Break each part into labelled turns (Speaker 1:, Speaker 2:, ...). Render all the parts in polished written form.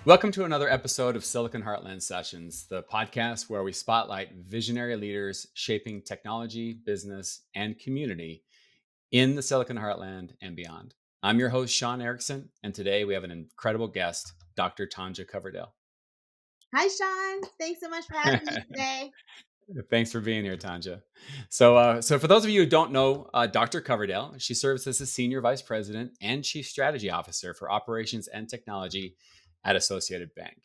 Speaker 1: Welcome to another episode of Silicon Heartland Sessions, the podcast where we spotlight visionary leaders shaping technology, business, and community in the Silicon Heartland and beyond. I'm your host, Sean Erickson, and today we have an incredible guest, Dr. Tonjia Coverdale.
Speaker 2: Hi, Sean. Thanks so much for having me today.
Speaker 1: Thanks for being here, Tanja. So for those of you who don't know Dr. Coverdale, she serves as the Senior Vice President and Chief Strategy Officer for Operations and Technology at Associated Bank.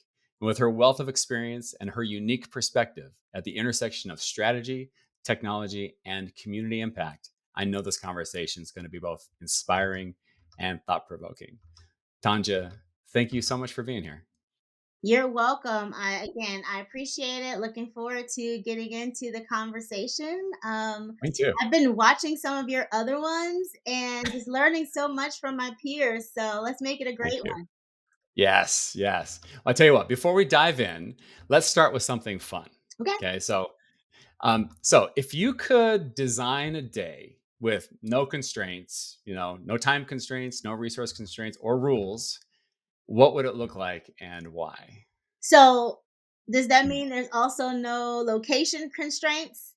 Speaker 1: And with her wealth of experience and her unique perspective at the intersection of strategy, technology, and community impact, I know this conversation is going to be both inspiring and thought-provoking. Tanja, thank you so much for being here.
Speaker 2: You're welcome. I appreciate it. Looking forward to getting into the conversation.
Speaker 1: Me too.
Speaker 2: I've been watching some of your other ones and just learning so much from my peers. So let's make it a
Speaker 1: Thank
Speaker 2: great
Speaker 1: you.
Speaker 2: one.
Speaker 1: Yes, yes. I'll tell you what, before we dive in, let's start with something fun.
Speaker 2: Okay.
Speaker 1: Okay. So if you could design a day with no constraints, no time constraints, no resource constraints or rules, what would it look like and why?
Speaker 2: So does that
Speaker 1: Hmm.
Speaker 2: mean there's also no location constraints?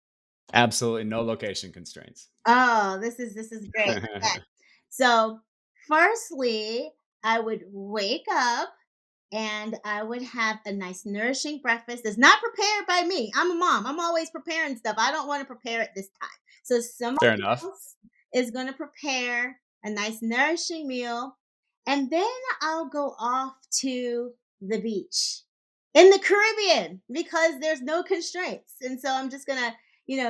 Speaker 1: Absolutely no location constraints.
Speaker 2: Oh, this is great. Okay. So firstly, I would wake up and I would have a nice nourishing breakfast that's not prepared by me. I'm a mom. I'm always preparing stuff. I don't want to prepare it this time. So
Speaker 1: Fair
Speaker 2: somebody
Speaker 1: enough.
Speaker 2: else is going to prepare a nice nourishing meal and then I'll go off to the beach in the Caribbean because there's no constraints. And so I'm just going to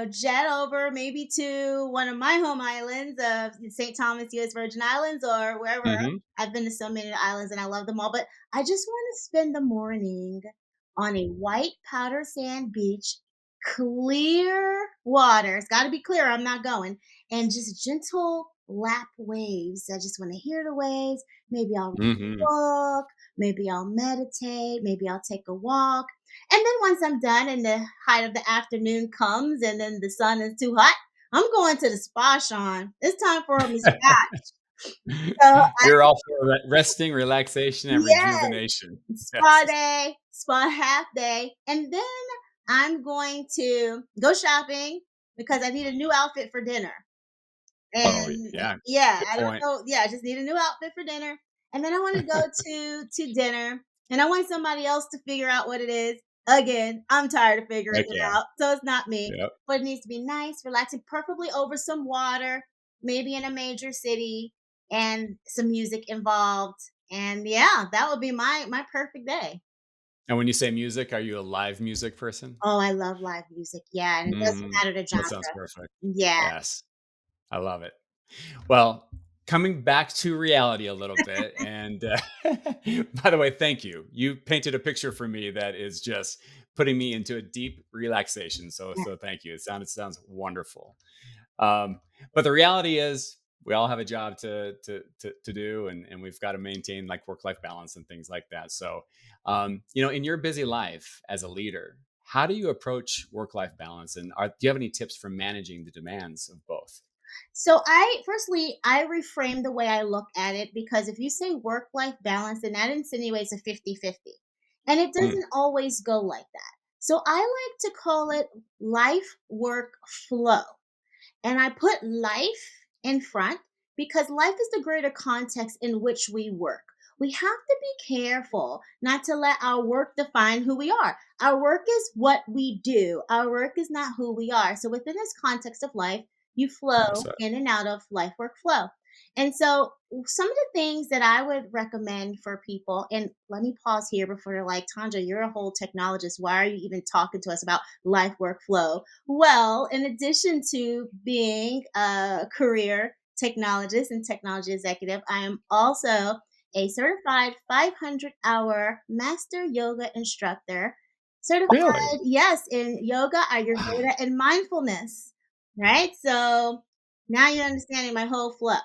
Speaker 2: jet over maybe to one of my home islands of St. Thomas, U.S. Virgin Islands, or wherever.
Speaker 1: Hmm.
Speaker 2: I've been to so many islands and I love them all, but I just want to spend the morning on a white powder sand beach, clear water. It's got to be clear. I'm not going. And just gentle lap waves. I just want to hear the waves. Maybe I'll read
Speaker 1: Hmm.
Speaker 2: a book. Maybe I'll meditate. Maybe I'll take a walk. And then once I'm done and the height of the afternoon comes and then the sun is too hot, I'm going to the spa, Sean. It's time for a massage. So
Speaker 1: You're all for resting, relaxation, and
Speaker 2: yes,
Speaker 1: rejuvenation.
Speaker 2: spa
Speaker 1: Yes.
Speaker 2: day, spa half day, and then I'm going to go shopping because I need a new outfit for dinner.
Speaker 1: Oh,
Speaker 2: And
Speaker 1: yeah.
Speaker 2: yeah,
Speaker 1: Good
Speaker 2: I don't
Speaker 1: point.
Speaker 2: know. Yeah, I just need a new outfit for dinner. And then I want to go to dinner and I want somebody else to figure out what it is. Again, I'm tired of figuring
Speaker 1: Heck
Speaker 2: it
Speaker 1: yeah.
Speaker 2: out. So it's not me.
Speaker 1: Yep.
Speaker 2: But it needs to be nice, relaxing, preferably over some water, maybe in a major city, and some music involved. And yeah, that would be my perfect day.
Speaker 1: And when you say music, are you a live music person?
Speaker 2: Oh, I love live music. Yeah, and it doesn't
Speaker 1: Mhm.
Speaker 2: matter the
Speaker 1: That sounds
Speaker 2: genre.
Speaker 1: perfect.
Speaker 2: Yeah.
Speaker 1: Yes, I love it. Well, coming back to reality a little bit, and by the way, thank you. You painted a picture for me that is just putting me into a deep relaxation. So thank you. It sounds wonderful. Um, but the reality is, we all have a job to do, and we've got to maintain like work life balance and things like that. So, in your busy life as a leader, how do you approach work life balance, and do you have any tips for managing the demands of both?
Speaker 2: So I reframe the way I look at it because if you say work life balance, then that insinuates a 50-50, and it
Speaker 1: Mm,
Speaker 2: doesn't always go like that. So I like to call it life work flow. And I put life in front because life is the greater context in which we work. We have to be careful not to let our work define who we are. Our work is what we do, our work is not who we are. So, within this context of life, you
Speaker 1: well
Speaker 2: flow
Speaker 1: said.
Speaker 2: in and out of life work flow. And so, some of the things that I would recommend for people, and let me pause here before you're like, Tanja, you're a whole technologist. Why are you even talking to us about life workflow? Well, in addition to being a career technologist and technology executive, I am also a certified 500-hour master yoga instructor.
Speaker 1: Really?
Speaker 2: Certified, yes, in yoga, Ayurveda, and mindfulness. Right? So now you're understanding my whole flow.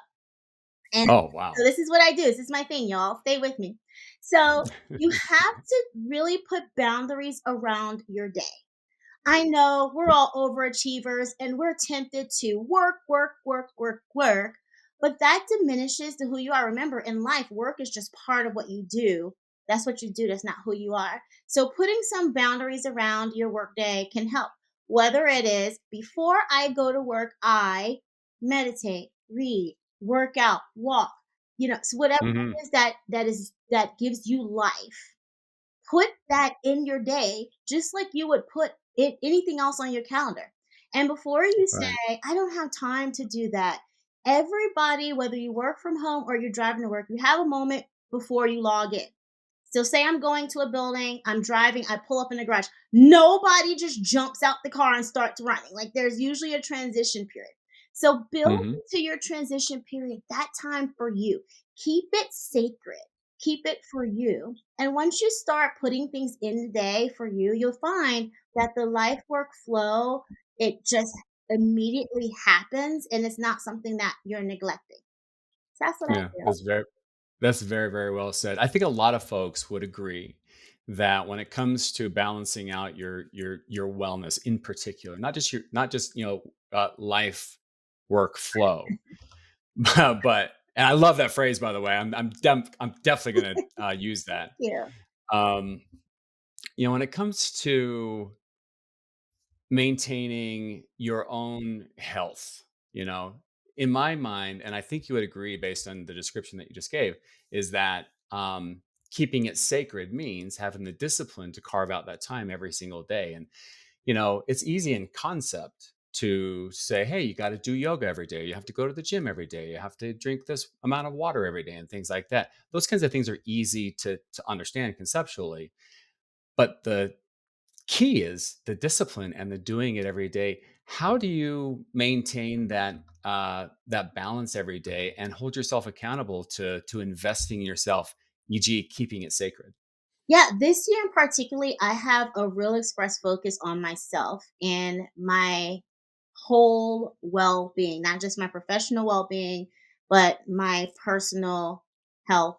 Speaker 2: And
Speaker 1: Oh,
Speaker 2: so
Speaker 1: wow.
Speaker 2: this is what I do. This is my thing, y'all. Stay with me. So you have to really put boundaries around your day. I know we're all overachievers and we're tempted to work, work, work, work, work, but that diminishes to who you are. Remember, in life, work is just part of what you do. That's what you do. That's not who you are. So putting some boundaries around your workday can help. Whether it is before I go to work, I meditate, read, work out, walk, so whatever
Speaker 1: Mhm.
Speaker 2: it is that gives you life, put that in your day just like you would put anything else on your calendar. And before you
Speaker 1: Right.
Speaker 2: say, I don't have time to do that, everybody, whether you work from home or you're driving to work, you have a moment before you log in. So, say I'm going to a building, I'm driving, I pull up in the garage. Nobody just jumps out the car and starts running. Like, there's usually a transition period. So, build
Speaker 1: Mhm.
Speaker 2: into your transition period that time for you. Keep it sacred, keep it for you. And once you start putting things in the day for you, you'll find that the life work flow, it just immediately happens and it's not something that you're neglecting. So that's what I
Speaker 1: Yeah,
Speaker 2: feel.
Speaker 1: that's very, very well said. I think a lot of folks would agree that when it comes to balancing out your wellness in particular, not just, life work flow, but and I love that phrase, by the way. I'm definitely gonna, use that.
Speaker 2: Yeah.
Speaker 1: Um, when it comes to maintaining your own health, you know, in my mind, and I think you would agree based on the description that you just gave, is that keeping it sacred means having the discipline to carve out that time every single day. And, it's easy in concept to say, hey, you got to do yoga every day. You have to go to the gym every day. You have to drink this amount of water every day and things like that. Those kinds of things are easy to understand conceptually. But the key is the discipline and the doing it every day. How do you maintain that balance every day and hold yourself accountable to investing in yourself, e.g., keeping it sacred?
Speaker 2: Yeah, this year in particularly, I have a real express focus on myself and my whole well-being, not just my professional well-being, but my personal health,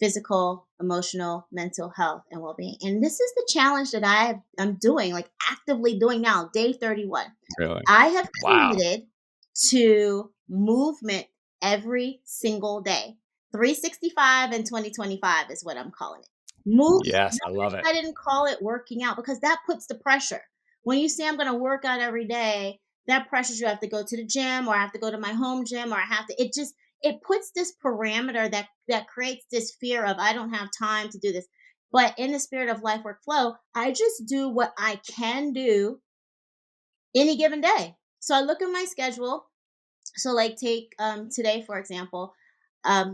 Speaker 2: physical, emotional, mental health, and well-being. And this is the challenge that I'm doing, like actively doing now, day 31.
Speaker 1: Really?
Speaker 2: I have
Speaker 1: Wow.
Speaker 2: committed to movement every single day. 365 and 2025 is what I'm calling it. Movement.
Speaker 1: Yes, I love
Speaker 2: Notice
Speaker 1: it.
Speaker 2: I didn't call it working out because that puts the pressure. When you say I'm going to work out every day, that pressures you have to go to the gym or I have to go to my home gym or I have to it puts this parameter that creates this fear of I don't have time to do this. But in the spirit of life work flow, I just do what I can do any given day. So I look at my schedule. So like take today for example.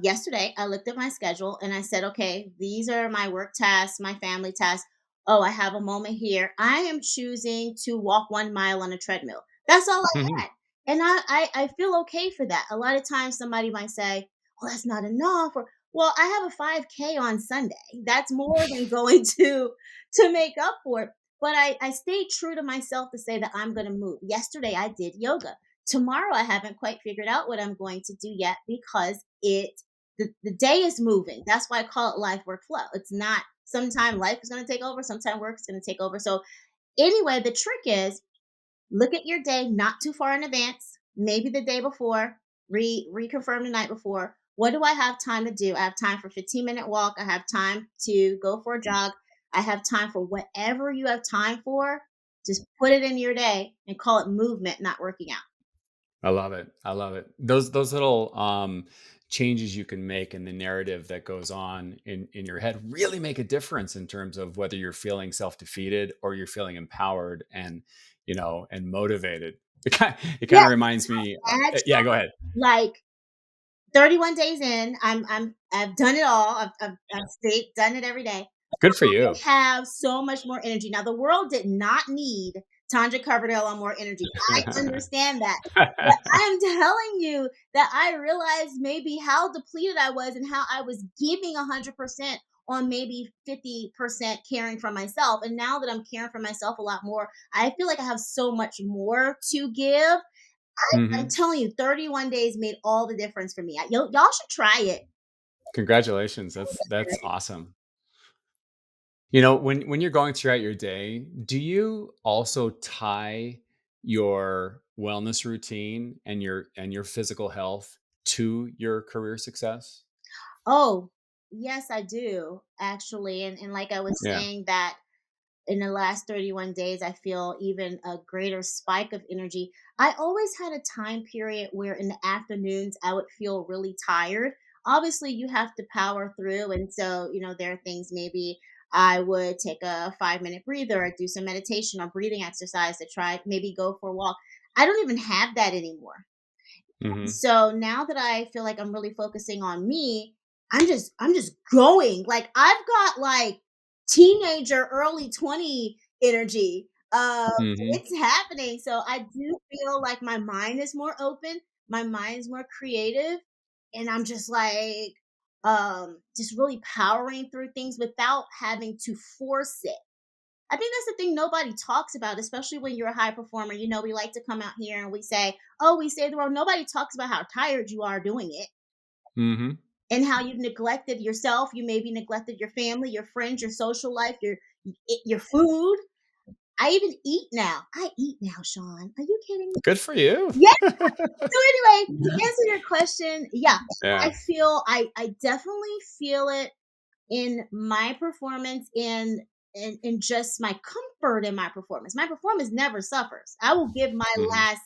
Speaker 2: Yesterday I looked at my schedule and I said, okay, these are my work tasks, my family tasks. Oh, I have a moment here. I am choosing to walk 1 mile on a treadmill. That's all I
Speaker 1: Mhm.
Speaker 2: had. And I feel okay for that. A lot of times somebody might say, well, that's not enough. Or well, I have a 5K on Sunday. That's more than going to make up for it. But I stayed true to myself to say that I'm going to move. Yesterday, I did yoga. Tomorrow, I haven't quite figured out what I'm going to do yet because the day is moving. That's why I call it life work flow. It's not sometime life is going to take over, sometime work is going to take over. So anyway, the trick is look at your day not too far in advance, maybe the day before, reconfirm the night before. What do I have time to do? I have time for 15-minute walk. I have time to go for a jog. I have time for whatever you have time for. Just put it in your day and call it movement, not working out.
Speaker 1: I love it. I love it. Those little changes you can make in the narrative that goes on in your head really make a difference in terms of whether you're feeling self defeated or you're feeling empowered and and motivated. It kind
Speaker 2: Yeah,
Speaker 1: of reminds me.
Speaker 2: add
Speaker 1: Yeah, go ahead.
Speaker 2: like 31 days in, I've done it all. I've stayed done it every day.
Speaker 1: Good for you.
Speaker 2: I have so much more energy. Now, the world did not need Tonjia Coverdale on more energy. I understand that. But I'm telling you that I realized maybe how depleted I was and how I was giving 100% on maybe 50% caring for myself. And now that I'm caring for myself a lot more, I feel like I have so much more to give. I'm
Speaker 1: Hmm.
Speaker 2: telling you, 31 days made all the difference for me. Y'all should try it.
Speaker 1: Congratulations. That's awesome. When you're going throughout your day, do you also tie your wellness routine and your physical health to your career success?
Speaker 2: Oh, yes, I do actually. And like I was
Speaker 1: Yeah.
Speaker 2: saying that in the last 31 days, I feel even a greater spike of energy. I always had a time period where in the afternoons I would feel really tired. Obviously, you have to power through. And so, there are things maybe I would take a 5-minute breather or do some meditation or breathing exercise to try, maybe go for a walk. I don't even have that anymore.
Speaker 1: Mhm.
Speaker 2: So now that I feel like I'm really focusing on me, I'm just going. Like I've got like teenager, early 20 energy.
Speaker 1: Mhm.
Speaker 2: It's happening. So I do feel like my mind is more open, my mind is more creative, and I'm just like just really powering through things without having to force it. I think that's the thing nobody talks about, especially when you're a high performer. We like to come out here and we say, "Oh, we save the world." Nobody talks about how tired you are doing it
Speaker 1: Mhm.
Speaker 2: and how you've neglected yourself. You maybe neglected your family, your friends, your social life, your food. I even eat now. I eat now, Sean. Are you kidding me?
Speaker 1: Good for you.
Speaker 2: Yeah. So anyway, to answer your question, yeah,
Speaker 1: Yeah.
Speaker 2: I definitely feel it in my performance, in just my comfort in my performance. My performance never suffers. I will give my
Speaker 1: Mhm.
Speaker 2: last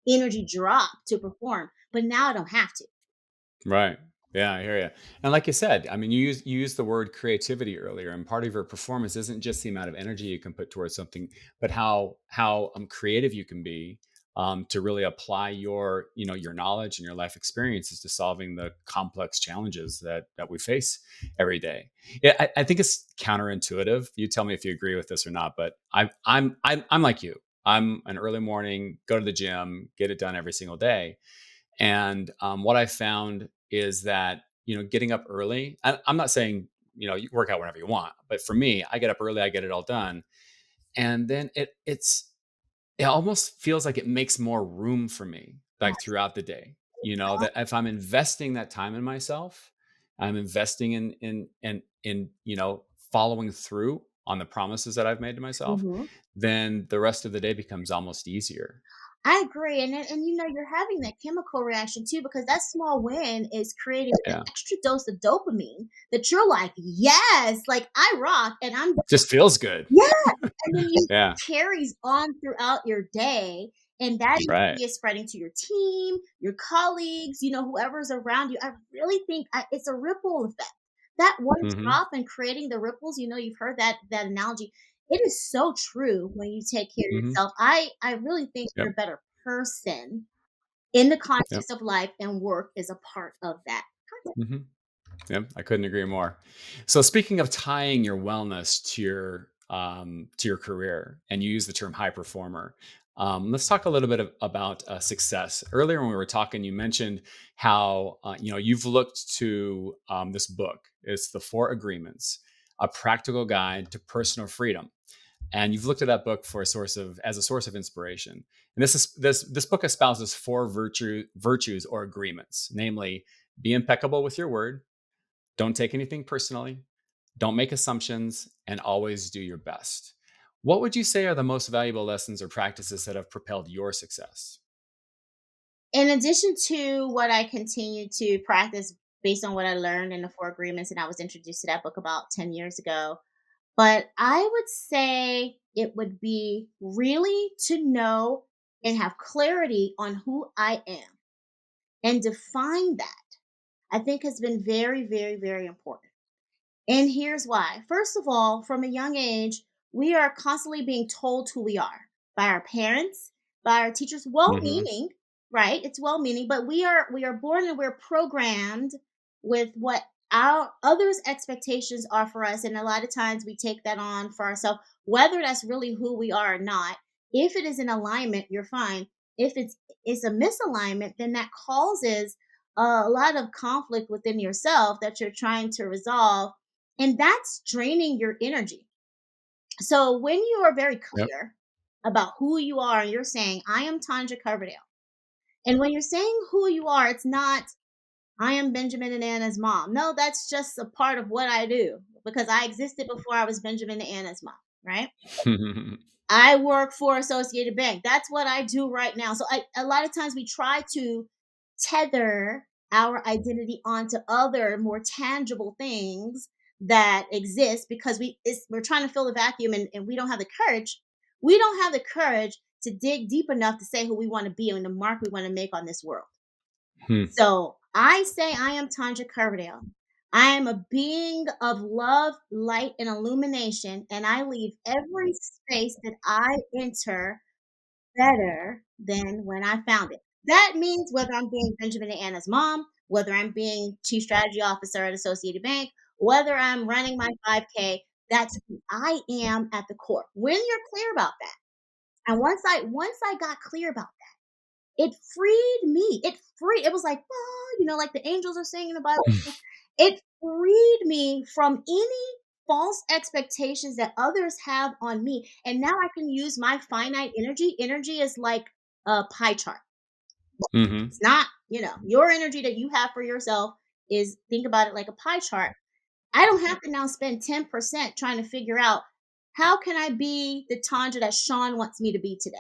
Speaker 2: energy drop to perform, but now I don't have to.
Speaker 1: Right. Yeah, I hear you. And like you said, I mean, you used the word creativity earlier, and part of your performance isn't just the amount of energy you can put towards something, but how creative you can be to really apply your knowledge and your life experiences to solving the complex challenges that we face every day. Yeah, I think it's counterintuitive. You tell me if you agree with this or not, but I'm like you. I'm an early morning, go to the gym, get it done every single day. And what I found is that getting up early. I'm not saying you work out whenever you want, but for me, I get up early, I get it all done, and then it almost feels like it makes more room for me, like throughout the day. That if I'm investing that time in myself, I'm investing in following through on the promises that I've made to myself,
Speaker 2: Mhm.
Speaker 1: then the rest of the day becomes almost easier.
Speaker 2: I agree, and you're having that chemical reaction too because that small win is creating an
Speaker 1: Yeah,
Speaker 2: extra dose of dopamine that you're like, yes, like I rock, and I'm
Speaker 1: just feels good.
Speaker 2: yeah, and then you
Speaker 1: Yeah,
Speaker 2: carries on throughout your day, and that
Speaker 1: right.
Speaker 2: energy is spreading to your team, your colleagues, whoever's around you. I really think it's a ripple effect. That one
Speaker 1: Hmm.
Speaker 2: drop and creating the ripples, you've heard that analogy. It is so true when you take care of
Speaker 1: Hmm.
Speaker 2: yourself. I really think you're a
Speaker 1: Yep.
Speaker 2: better person in the
Speaker 1: Yep.
Speaker 2: context of life, and work is a part of that context.
Speaker 1: Hmm. Yep. I couldn't agree more. So speaking of tying your wellness to your career, and you use the term high performer, let's talk a little bit about success. Earlier when we were talking, you mentioned how you've looked to this book. It's the Four Agreements, a practical guide to personal freedom, and you've looked at that book for a source of inspiration. And this book espouses four virtues or agreements, namely, be impeccable with your word, don't take anything personally, don't make assumptions, and always do your best. What would you say are the most valuable lessons or practices that have propelled your success?
Speaker 2: In addition to what I continue to practice based on what I learned in the Four Agreements, and I was introduced to that book about 10 years ago, but I would say it would be really to know and have clarity on who I am and define that. I think has been very, very, very important. And here's why. First of all, from a young age, we are constantly being told who we are by our parents, by our teachers,
Speaker 1: Hmm.
Speaker 2: well-meaning, right? It's well-meaning, but we are born and we're programmed with what our others' expectations are for us. And a lot of times we take that on for ourselves, whether that's really who we are or not. If it is in alignment, you're fine. If it's a misalignment, then that causes a lot of conflict within yourself that you're trying to resolve, and that's draining your energy. So when you are very
Speaker 1: Yep.
Speaker 2: clear about who you are and you're saying, I am Tonjia Coverdale. And when you're saying who you are, it's not, I am Benjamin and Anna's mom. No, that's just a part of what I do because I existed before I was Benjamin and Anna's mom, right? I work for Associated Bank. That's what I do right now. So a lot of times we try to tether our identity onto other more tangible things that exist because we're trying to fill the vacuum, and we don't have the courage. We don't have the courage to dig deep enough to say who we want to be and the mark we want to make on this world.
Speaker 1: Hmm.
Speaker 2: So I say I am Tonjia Coverdale. I am a being of love, light, and illumination, and I leave every space that I enter better than when I found it. That means whether I'm being Benjamin and Anna's mom, whether I'm being chief strategy officer at Associated Bank, whether I'm running my 5K, that's who I am at the core. When you're clear about that, and once I got clear about that, it freed me. It was like, oh, like the angels are singing the Bible. It freed me from any false expectations that others have on me. And now I can use my finite energy. Energy is like a pie chart.
Speaker 1: Hmm.
Speaker 2: It's not, your energy that you have for yourself is, think about it like a pie chart. I don't have to now spend 10% trying to figure out how can I be the Tanja that Sean wants me to be today.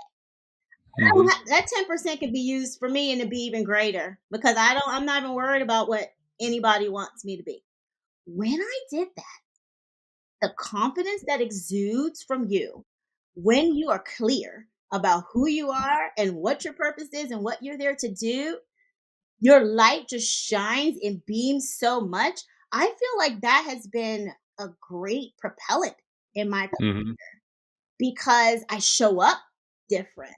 Speaker 1: Hmm.
Speaker 2: That 10% can be used for me and to be even greater because I'm not even worried about what anybody wants me to be. When I did that, the confidence that exudes from you when you are clear about who you are and what your purpose is and what you're there to do, your light just shines and beams so much. I feel like that has been a great propellant in my,
Speaker 1: Hmm.
Speaker 2: because I show up different.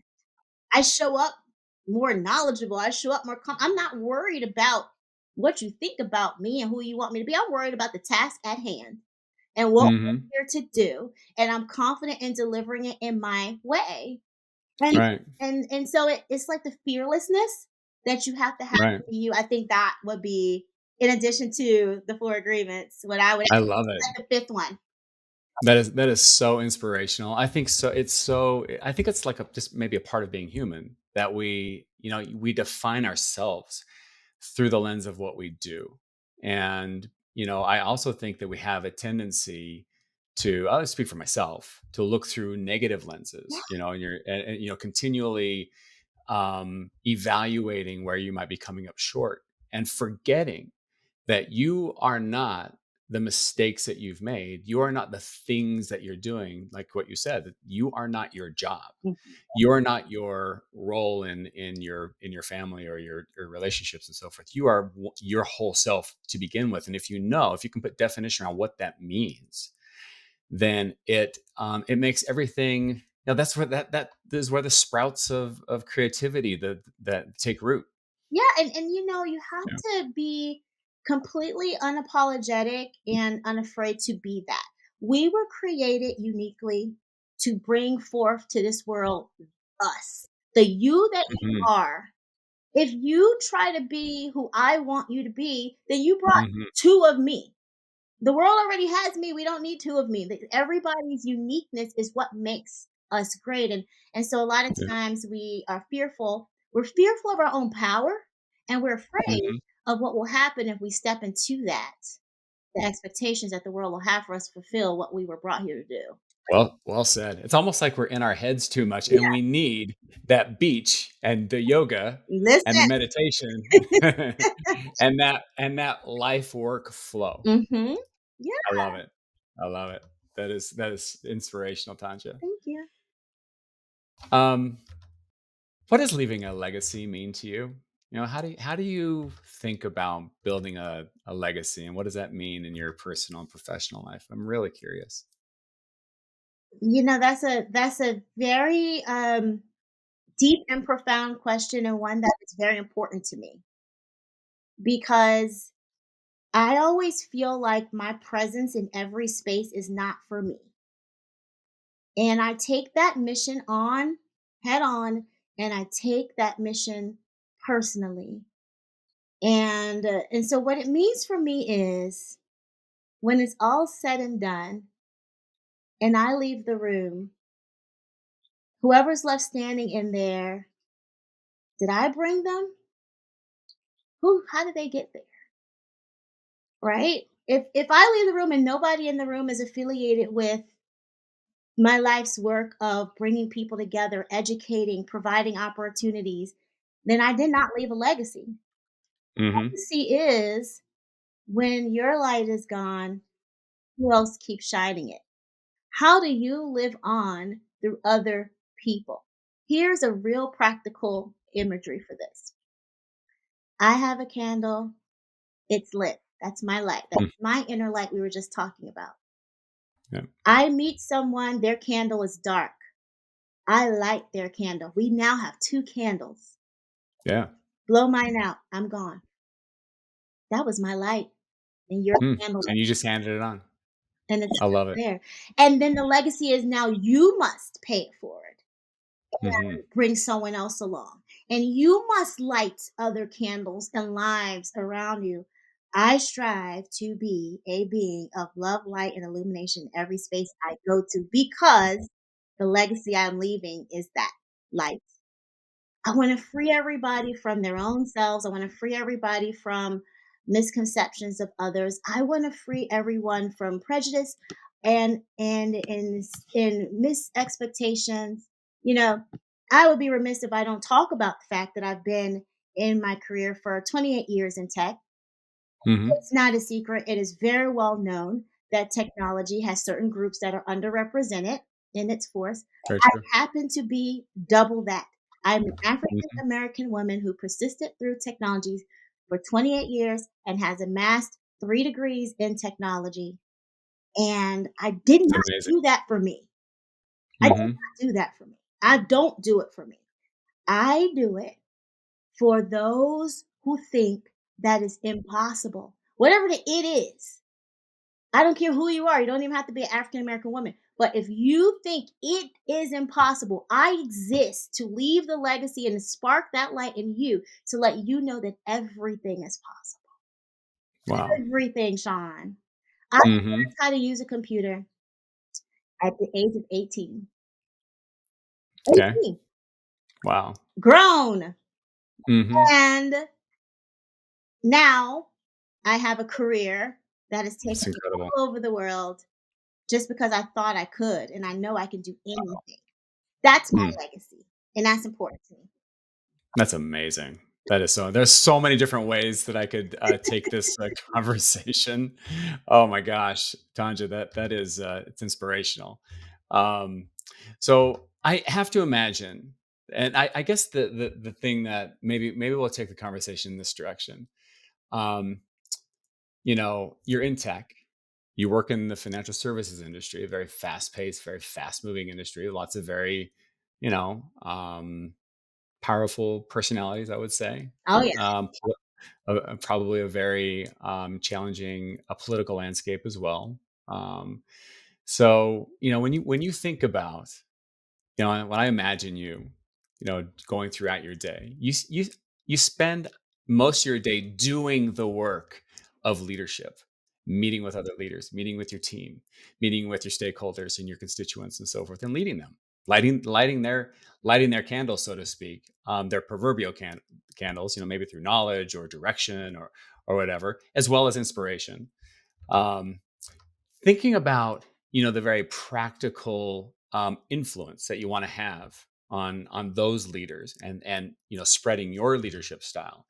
Speaker 2: I show up more knowledgeable. I show up more I'm not worried about what you think about me and who you want me to be. I'm worried about the task at hand and what
Speaker 1: Hmm.
Speaker 2: we're here to do, and I'm confident in delivering it in my way. And
Speaker 1: Right.
Speaker 2: so it's like the fearlessness that you have to have
Speaker 1: Right.
Speaker 2: for you. I think that would be, in addition to the four agreements, what I would
Speaker 1: I love it.
Speaker 2: add the fifth one.
Speaker 1: That is so inspirational. I think so. It's so. I think it's like just maybe a part of being human that we define ourselves through the lens of what we do, and I also think that we have a tendency to. I'll speak for myself to look through negative
Speaker 2: Yeah.
Speaker 1: lenses. And you're continually evaluating where you might be coming up short and forgetting that you are not the mistakes that you've made. You are not the things that you're doing, like what you said, that you are not your job.
Speaker 2: Mhm.
Speaker 1: You're not your role in your family or your relationships and so forth. You are your whole self to begin with. And if you can put definition on what that means, then it makes everything. That's where that is where the sprouts of creativity that take root.
Speaker 2: Yeah, and you have
Speaker 1: Yeah.
Speaker 2: to be completely unapologetic and unafraid to be that. We were created uniquely to bring forth to this world us, the you that you
Speaker 1: Hmm.
Speaker 2: are. If you try to be who I want you to be, then you brought
Speaker 1: Hmm.
Speaker 2: two of me. The world already has me. We don't need two of me. Everybody's uniqueness is what makes us great. And so a lot of
Speaker 1: Yeah.
Speaker 2: times we're fearful of our own power, and we're afraid
Speaker 1: Hmm.
Speaker 2: of what will happen if we step into that. The expectations that the world will have for us to fulfill what we were brought here to do.
Speaker 1: Well said. It's almost like we're in our heads too much, and we need that beach and the yoga and the
Speaker 2: Listen.
Speaker 1: meditation and that life work flow.
Speaker 2: Mhm. Yeah,
Speaker 1: I love it. I love it. That is inspirational, Tanja.
Speaker 2: thank you.
Speaker 1: Um, what does leaving a legacy mean to you? How do you think about building a legacy, and what does that mean in your personal and professional life? I'm really curious.
Speaker 2: That's a very deep and profound question, and one that is very important to me because I always feel like my presence in every space is not for me. And I take that mission on head on, and I take that mission personally. And so what it means for me is, when it's all said and done and I leave the room, whoever's left standing in there, did I bring them? How did they get there? Right? If I leave the room and nobody in the room is affiliated with my life's work of bringing people together, educating, providing opportunities, then I did not leave a legacy.
Speaker 1: Mhm.
Speaker 2: Legacy is when your light is gone, who else keeps shining it? How do you live on through other people? Here's a real practical imagery for this. I have a candle, it's lit. That's my light. That's
Speaker 1: Mm.
Speaker 2: my inner light we were just talking about.
Speaker 1: Yeah.
Speaker 2: I meet someone, their candle is dark. I light their candle. We now have two candles.
Speaker 1: Yeah.
Speaker 2: Blow mine out. I'm gone. That was my light and your
Speaker 1: Mm.
Speaker 2: candle,
Speaker 1: And you just handed it on.
Speaker 2: and it's
Speaker 1: I
Speaker 2: still
Speaker 1: love it.
Speaker 2: there. And then the legacy is now you must pay it forward.
Speaker 1: Mhm.
Speaker 2: Bring someone else along. And you must light other candles and lives around you. I strive to be a being of love, light, and illumination in every space I go to because the legacy I'm leaving is that light. I want to free everybody from their own selves. I want to free everybody from misconceptions of others. I want to free everyone from prejudice and misexpectations. You know, I would be remiss if I don't talk about the fact that I've been in my career for 28 years in tech.
Speaker 1: Mhm.
Speaker 2: It's not a secret. It is very well known that technology has certain groups that are underrepresented in its force.
Speaker 1: Very
Speaker 2: I
Speaker 1: true.
Speaker 2: happen to be double that. I'm an African
Speaker 1: Mhm.
Speaker 2: American woman who persisted through technologies for 28 years and has amassed 3 degrees in technology. And I did
Speaker 1: It's
Speaker 2: not
Speaker 1: amazing.
Speaker 2: do that for me. I did
Speaker 1: Mhm.
Speaker 2: not do that for me. I don't do it for me. I do it for those who think that is impossible. Whatever the it is. I don't care who you are. You don't even have to be an African American woman. But if you think it is impossible, I exist to leave the legacy and to spark that light in you to let you know that everything is possible.
Speaker 1: Wow.
Speaker 2: Everything, Sean. I learned
Speaker 1: Mhm.
Speaker 2: how to use a computer at the age of 18.
Speaker 1: Okay.
Speaker 2: 18.
Speaker 1: Wow.
Speaker 2: Grown.
Speaker 1: Mhm.
Speaker 2: And now I have a career that has taken
Speaker 1: It's
Speaker 2: me
Speaker 1: incredible.
Speaker 2: all over the world just because I thought I could. And I know I can do anything. That's
Speaker 1: Mm.
Speaker 2: my legacy, and that's important to me.
Speaker 1: That's amazing. That is so there's so many different ways that I could, take this, conversation. Oh my gosh, Tanja, that is, it's inspirational. Um, so I have to imagine, and I guess the thing that maybe we'll take the conversation in this direction. Um, you're in tech, you work in the financial services industry, a very fast-paced, very fast-moving industry, lots of very, you know, powerful personalities, I would say.
Speaker 2: Oh, yeah.
Speaker 1: Probably a very challenging political landscape as well. Um, so when you think about when I imagine you, going throughout your day, you spend most of your day doing the work of leadership, meeting with other leaders, meeting with your team, meeting with your stakeholders and your constituents and so forth, and leading them, lighting their candles, so to speak, their proverbial candles, maybe through knowledge or direction or whatever, as well as inspiration. Um, Thinking about the very practical influence that you want to have on those leaders and spreading your leadership style,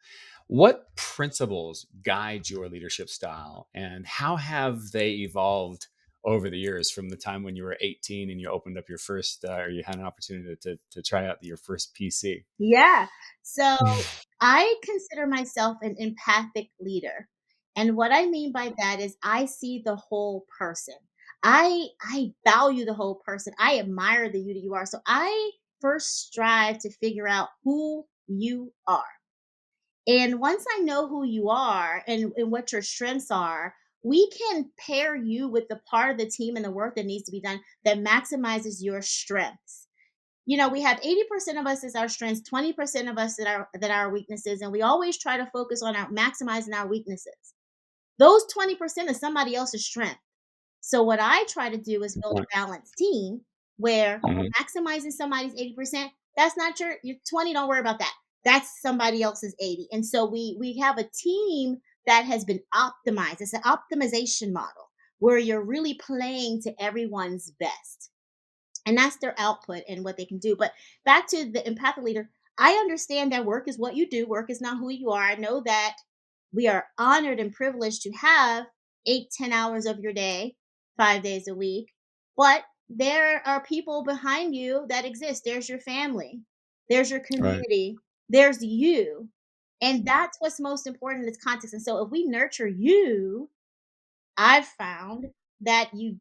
Speaker 1: what principles guide your leadership style and how have they evolved over the years from the time when you were 18 and you opened up your first or you had an opportunity to try out your first PC?
Speaker 2: Yeah. So, I consider myself an empathic leader, and what I mean by that is I see the whole person. I value the whole person. I admire the you that you are. So, I first strive to figure out who you are. And once I know who you are and what your strengths are, we can pair you with the part of the team and the work that needs to be done that maximizes your strengths. We have 80% of us as our strengths, 20% of us that are our weaknesses, and we always try to focus on our maximizing our weaknesses. Those 20% is somebody else's strength. So what I try to do is
Speaker 1: Good
Speaker 2: build
Speaker 1: point.
Speaker 2: a balanced team where
Speaker 1: Mhm.
Speaker 2: maximizing somebody's 80%, that's not your 20, don't worry about that. That's somebody else's 80. And so we have a team that has been optimized. It's an optimization model where you're really playing to everyone's best. And that's their output and what they can do. But back to the empathic leader, I understand that work is what you do. Work is not who you are. I know that We are honored and privileged to have 8, 10 hours of your day, 5 days a week. But there are people behind you that exist. There's your family, there's your
Speaker 1: Right.
Speaker 2: community, there's you. And that's what's most important in this context. And so if we nurture you, I've found that you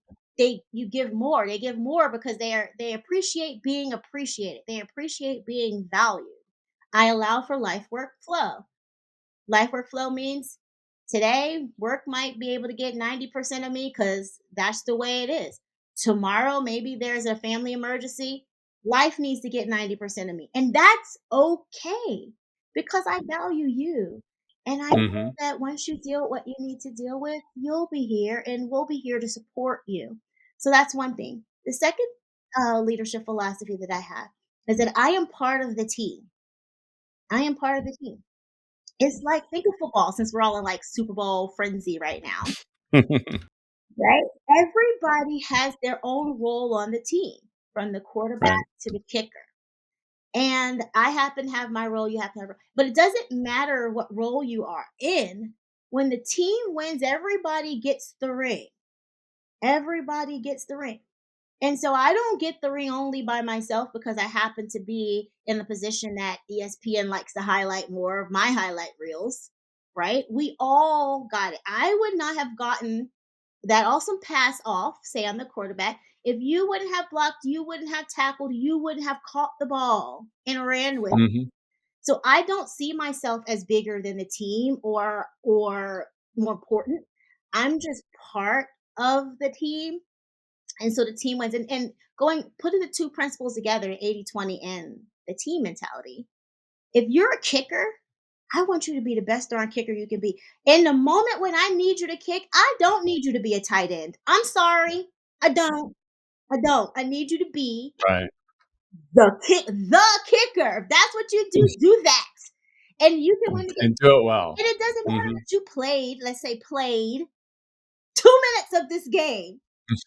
Speaker 2: give more. They give more because they appreciate being appreciated. They appreciate being valued. I allow for life work flow. Life workflow means today work might be able to get 90% of me because that's the way it is. Tomorrow, maybe there's a family emergency. Life needs to get 90% of me. And that's okay because I value you. And I know
Speaker 1: Mhm.
Speaker 2: that once you deal with what you need to deal with, you'll be here and we'll be here to support you. So that's one thing. The second leadership philosophy that I have is that I am part of the team. I am part of the team. It's like think of football since we're all in like Super Bowl frenzy right now, right? Everybody has their own role on the team, from the quarterback
Speaker 1: Right.
Speaker 2: to the kicker. And I happen to have my role, you have to have, but it doesn't matter what role you are in. When the team wins, everybody gets the ring. Everybody gets the ring. And so I don't get the ring only by myself because I happen to be in the position that ESPN likes to highlight more of my highlight reels, right? We all got it. I would not have gotten that awesome pass off, say I'm the quarterback, if you wouldn't have blocked, you wouldn't have tackled, you wouldn't have caught the ball and ran with.
Speaker 1: Mhm.
Speaker 2: So I don't see myself as bigger than the team or more important. I'm just part of the team, and so the team wins. And going putting the two principles together, 80/20 and the team mentality. If you're a kicker, I want you to be the best darn kicker you can be. In the moment when I need you to kick, I don't need you to be a tight end. I'm sorry. I don't. I don't. I need you to be
Speaker 1: Right.
Speaker 2: the kicker. If that's what you do, do that. And you can win the game.
Speaker 1: And do it well.
Speaker 2: And it doesn't matter
Speaker 1: Mhm.
Speaker 2: that you played, let's say played 2 minutes of this game.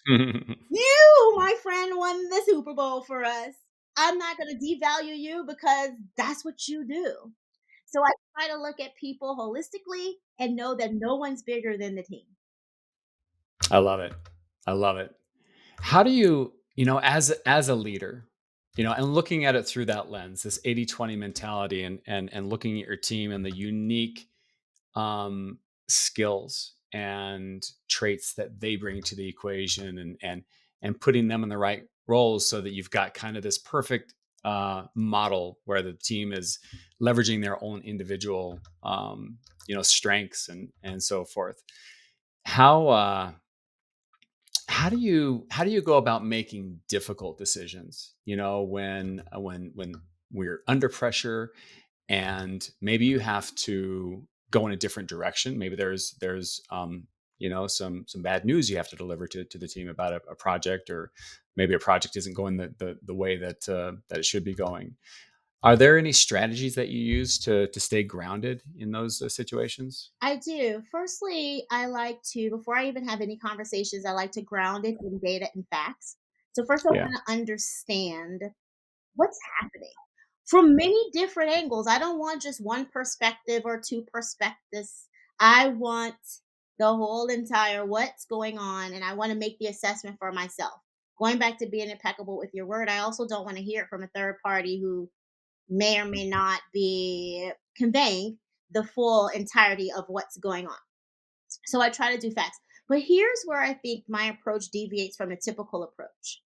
Speaker 2: You, my friend, won the Super Bowl for us. I'm not going to devalue you because that's what you do. So I try to look at people holistically and know that no one's bigger than the team.
Speaker 1: I love it. I love it. How do you, as a leader, and looking at it through that lens, this 80/20 mentality and looking at your team and the unique um, skills and traits that they bring to the equation and putting them in the right roles so that you've got kind of this perfect model where the team is leveraging their own individual strengths and so forth. How how do you go about making difficult decisions, when we're under pressure and maybe you have to go in a different direction. Maybe there's some bad news you have to deliver to the team about a project, or maybe a project isn't going the way that it should be going. Are there any strategies that you use to stay grounded in those situations?
Speaker 2: I do. Firstly, I like to, before I even have any conversations, I like to ground it in data and facts. So, first, I
Speaker 1: Yeah.
Speaker 2: want to understand what's happening from many different angles. I don't want just one perspective or two perspectives. I want the whole entire what's going on, and I want to make the assessment for myself. Going back to being impeccable with your word, I also don't want to hear it from a third party who may or may not be conveying the full entirety of what's going on. So I try to do facts. But here's where I think my approach deviates from a typical approach.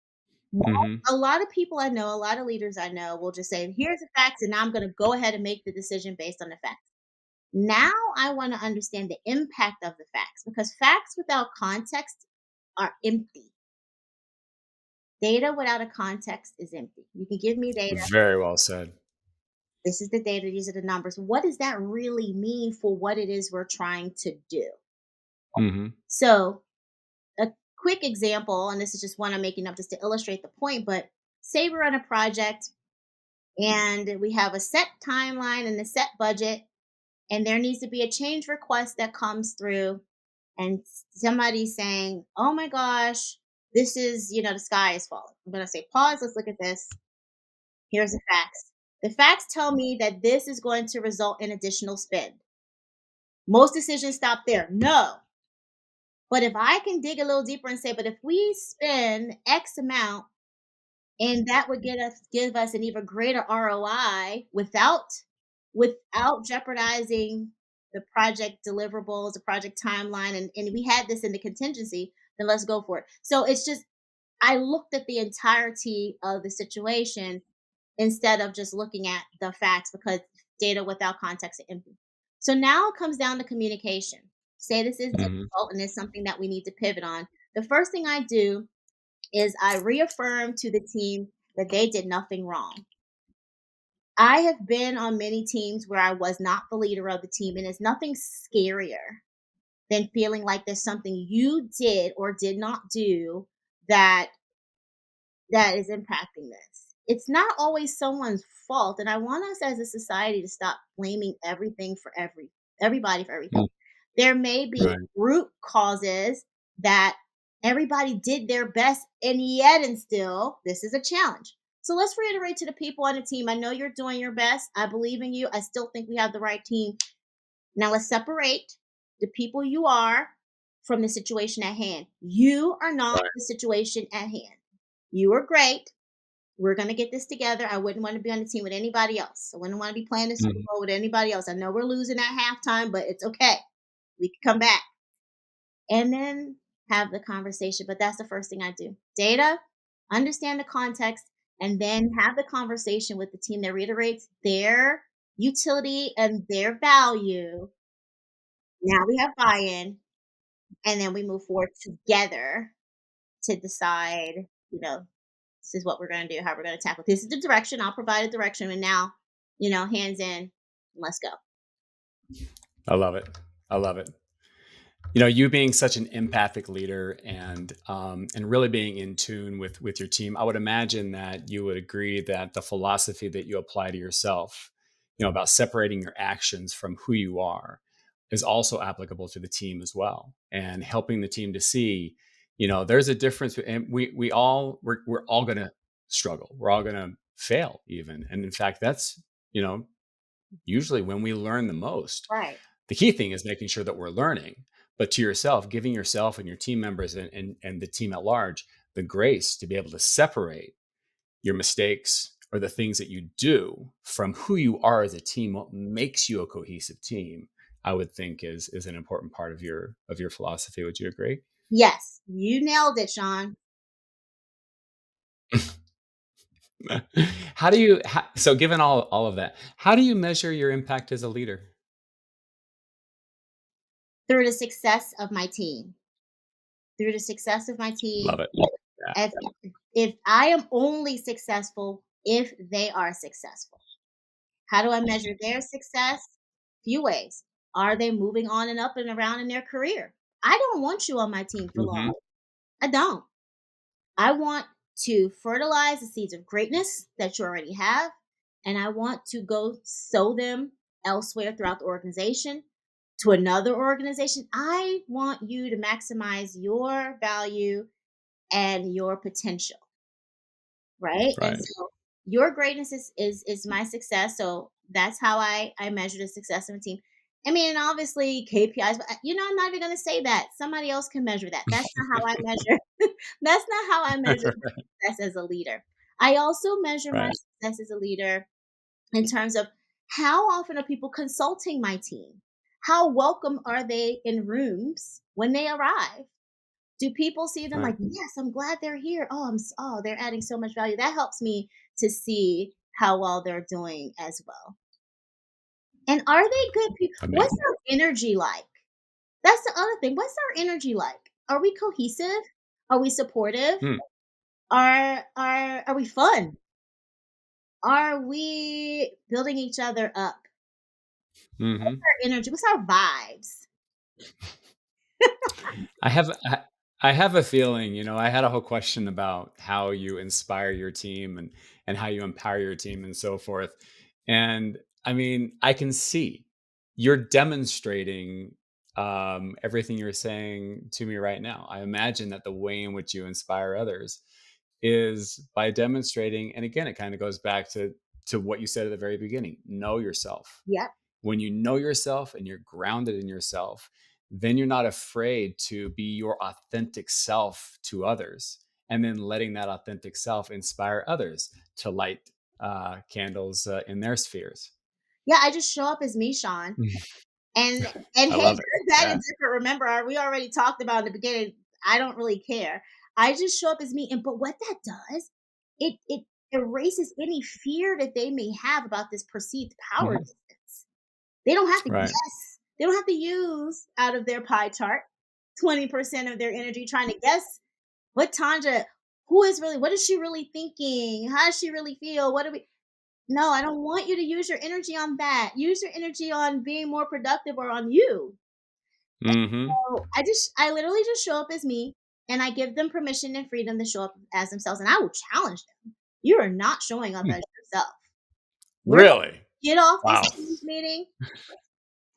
Speaker 1: Hmm.
Speaker 2: A lot of people I know, a lot of leaders I know will just say, here's the facts, and now I'm going to go ahead and make the decision based on the facts. Now I want to understand the impact of the facts because facts without context are empty. Data without a context is empty. You can give me data.
Speaker 1: Very well said.
Speaker 2: This is the data, these are the numbers. What does that really mean for what it is we're trying to do?
Speaker 1: Hmm.
Speaker 2: So, a quick example, and this is just one I'm making up just to illustrate the point, but say we're on a project and we have a set timeline and a set budget, and there needs to be a change request that comes through, and somebody's saying, oh my gosh, this is, the sky is falling. I'm going to say, pause, let's look at this. Here's the facts. The facts tell me that this is going to result in additional spend. Most decisions stop there. No. But if I can dig a little deeper and say, but if we spend X amount and that would give us an even greater ROI without jeopardizing the project deliverables, the project timeline, and we had this in the contingency, then let's go for it. So it's just I looked at the entirety of the situation instead of just looking at the facts because data without context is empty. So now it comes down to communication. Say this is
Speaker 1: Mhm.
Speaker 2: difficult and it's something that we need to pivot on. The first thing I do is I reaffirm to the team that they did nothing wrong. I have been on many teams where I was not the leader of the team, and it's nothing scarier than feeling like there's something you did or did not do that that is impacting this. It's not always someone's fault, and I want us as a society to stop blaming everything for everybody for everything.
Speaker 1: Mm.
Speaker 2: There may be
Speaker 1: Right.
Speaker 2: root causes that everybody did their best, and yet and still this is a challenge. So let's reiterate to the people on the team. I know you're doing your best. I believe in you. I still think we have the right team. Now let's separate the people you are from the situation at hand. You are not
Speaker 1: Right.
Speaker 2: the situation at hand. You are great. We're going to get this together. I wouldn't want to be on the team with anybody else. I wouldn't want to be playing the Super
Speaker 1: Mhm.
Speaker 2: Bowl with anybody else. I know we're losing at halftime, but it's okay. We can come back and then have the conversation. But that's the first thing I do. Data, understand the context, and then have the conversation with the team that reiterates their utility and their value. Now we have buy in, and then we move forward together to decide, this is what we're going to do, how we're going to tackle. This is the direction. I'll provide a direction. And now, hands in, let's go.
Speaker 1: I love it. I love it. You being such an empathic leader and really being in tune with your team, I would imagine that you would agree that the philosophy that you apply to yourself, about separating your actions from who you are, is also applicable to the team as well, and helping the team to see, there's a difference, and we're all going to struggle, we're all going to fail, even, and in fact, that's you know usually when we learn the most.
Speaker 2: Right.
Speaker 1: The key thing is making sure that we're learning, but to yourself, giving yourself and your team members and the team at large the grace to be able to separate your mistakes or the things that you do from who you are as a team, what makes you a cohesive team, I would think is an important part of your philosophy. Would you agree?
Speaker 2: Yes, you nailed it, Sean.
Speaker 1: So given all of that, how do you measure your impact as a leader?
Speaker 2: Through the success of my team, through the success of my
Speaker 1: Love
Speaker 2: team,
Speaker 1: it. Yeah.
Speaker 2: if, if I am only successful if they are successful. How do I measure their success? Few ways. Are they moving on and up and around in their career? I don't want you on my team for long.
Speaker 1: Mhm.
Speaker 2: I don't. I want to fertilize the seeds of greatness that you already have, and I want to go sow them elsewhere throughout the organization to another organization. I want you to maximize your value and your potential, right? And
Speaker 1: Right.
Speaker 2: so your greatness is my success. So that's how I measure the success of a team. I mean, obviously KPIs, but I'm not even going to say that. Somebody else can measure that. That's not how I measure. That's not how I measure success as a leader. I also measure my
Speaker 1: Right.
Speaker 2: success as a leader in terms of how often are people consulting my team? How welcome are they in rooms when they arrive? Do people see them
Speaker 1: Right.
Speaker 2: like, yes, I'm glad they're here. Oh, they're adding so much value. That helps me to see how well they're doing as well. And are they good people? What's
Speaker 1: Amazing.
Speaker 2: our energy like? That's the other thing. What's our energy like? Are we cohesive? Are we supportive?
Speaker 1: Hmm.
Speaker 2: Are we fun? Are we building each other up?
Speaker 1: Mhm.
Speaker 2: Our energy, what's our vibes?
Speaker 1: I have I I have a feeling, I had a whole question about how you inspire your team and how you empower your team and so forth. And I mean, I can see you're demonstrating everything you're saying to me right now. I imagine that the way in which you inspire others is by demonstrating, and again, it kind of goes back to what you said at the very beginning. Know yourself.
Speaker 2: Yep.
Speaker 1: when you know yourself and you're grounded in yourself, then you're not afraid to be your authentic self to others, and then letting that authentic self inspire others to light candles in their spheres.
Speaker 2: Yeah, I just show up as me, Sean. And
Speaker 1: I
Speaker 2: hey,
Speaker 1: love it.
Speaker 2: good, bad,
Speaker 1: Yeah.
Speaker 2: and different. Remember, we already talked about in the beginning. I don't really care. I just show up as me. And but what that does, it erases any fear that they may have about this perceived power
Speaker 1: Mhm.
Speaker 2: distance. They don't have to
Speaker 1: Right.
Speaker 2: guess. They don't have to use out of their pie chart 20% of their energy trying to guess what Tanja, who is really, what is she really thinking? How does she really feel? What do we? No, I don't want you to use your energy on that. Use your energy on being more productive or on you.
Speaker 1: Hmm.
Speaker 2: So I literally just show up as me and I give them permission and freedom to show up as themselves. And I will challenge them. You are not showing up as yourself. We're gonna
Speaker 1: Really?
Speaker 2: get off this
Speaker 1: Wow.
Speaker 2: Teams meeting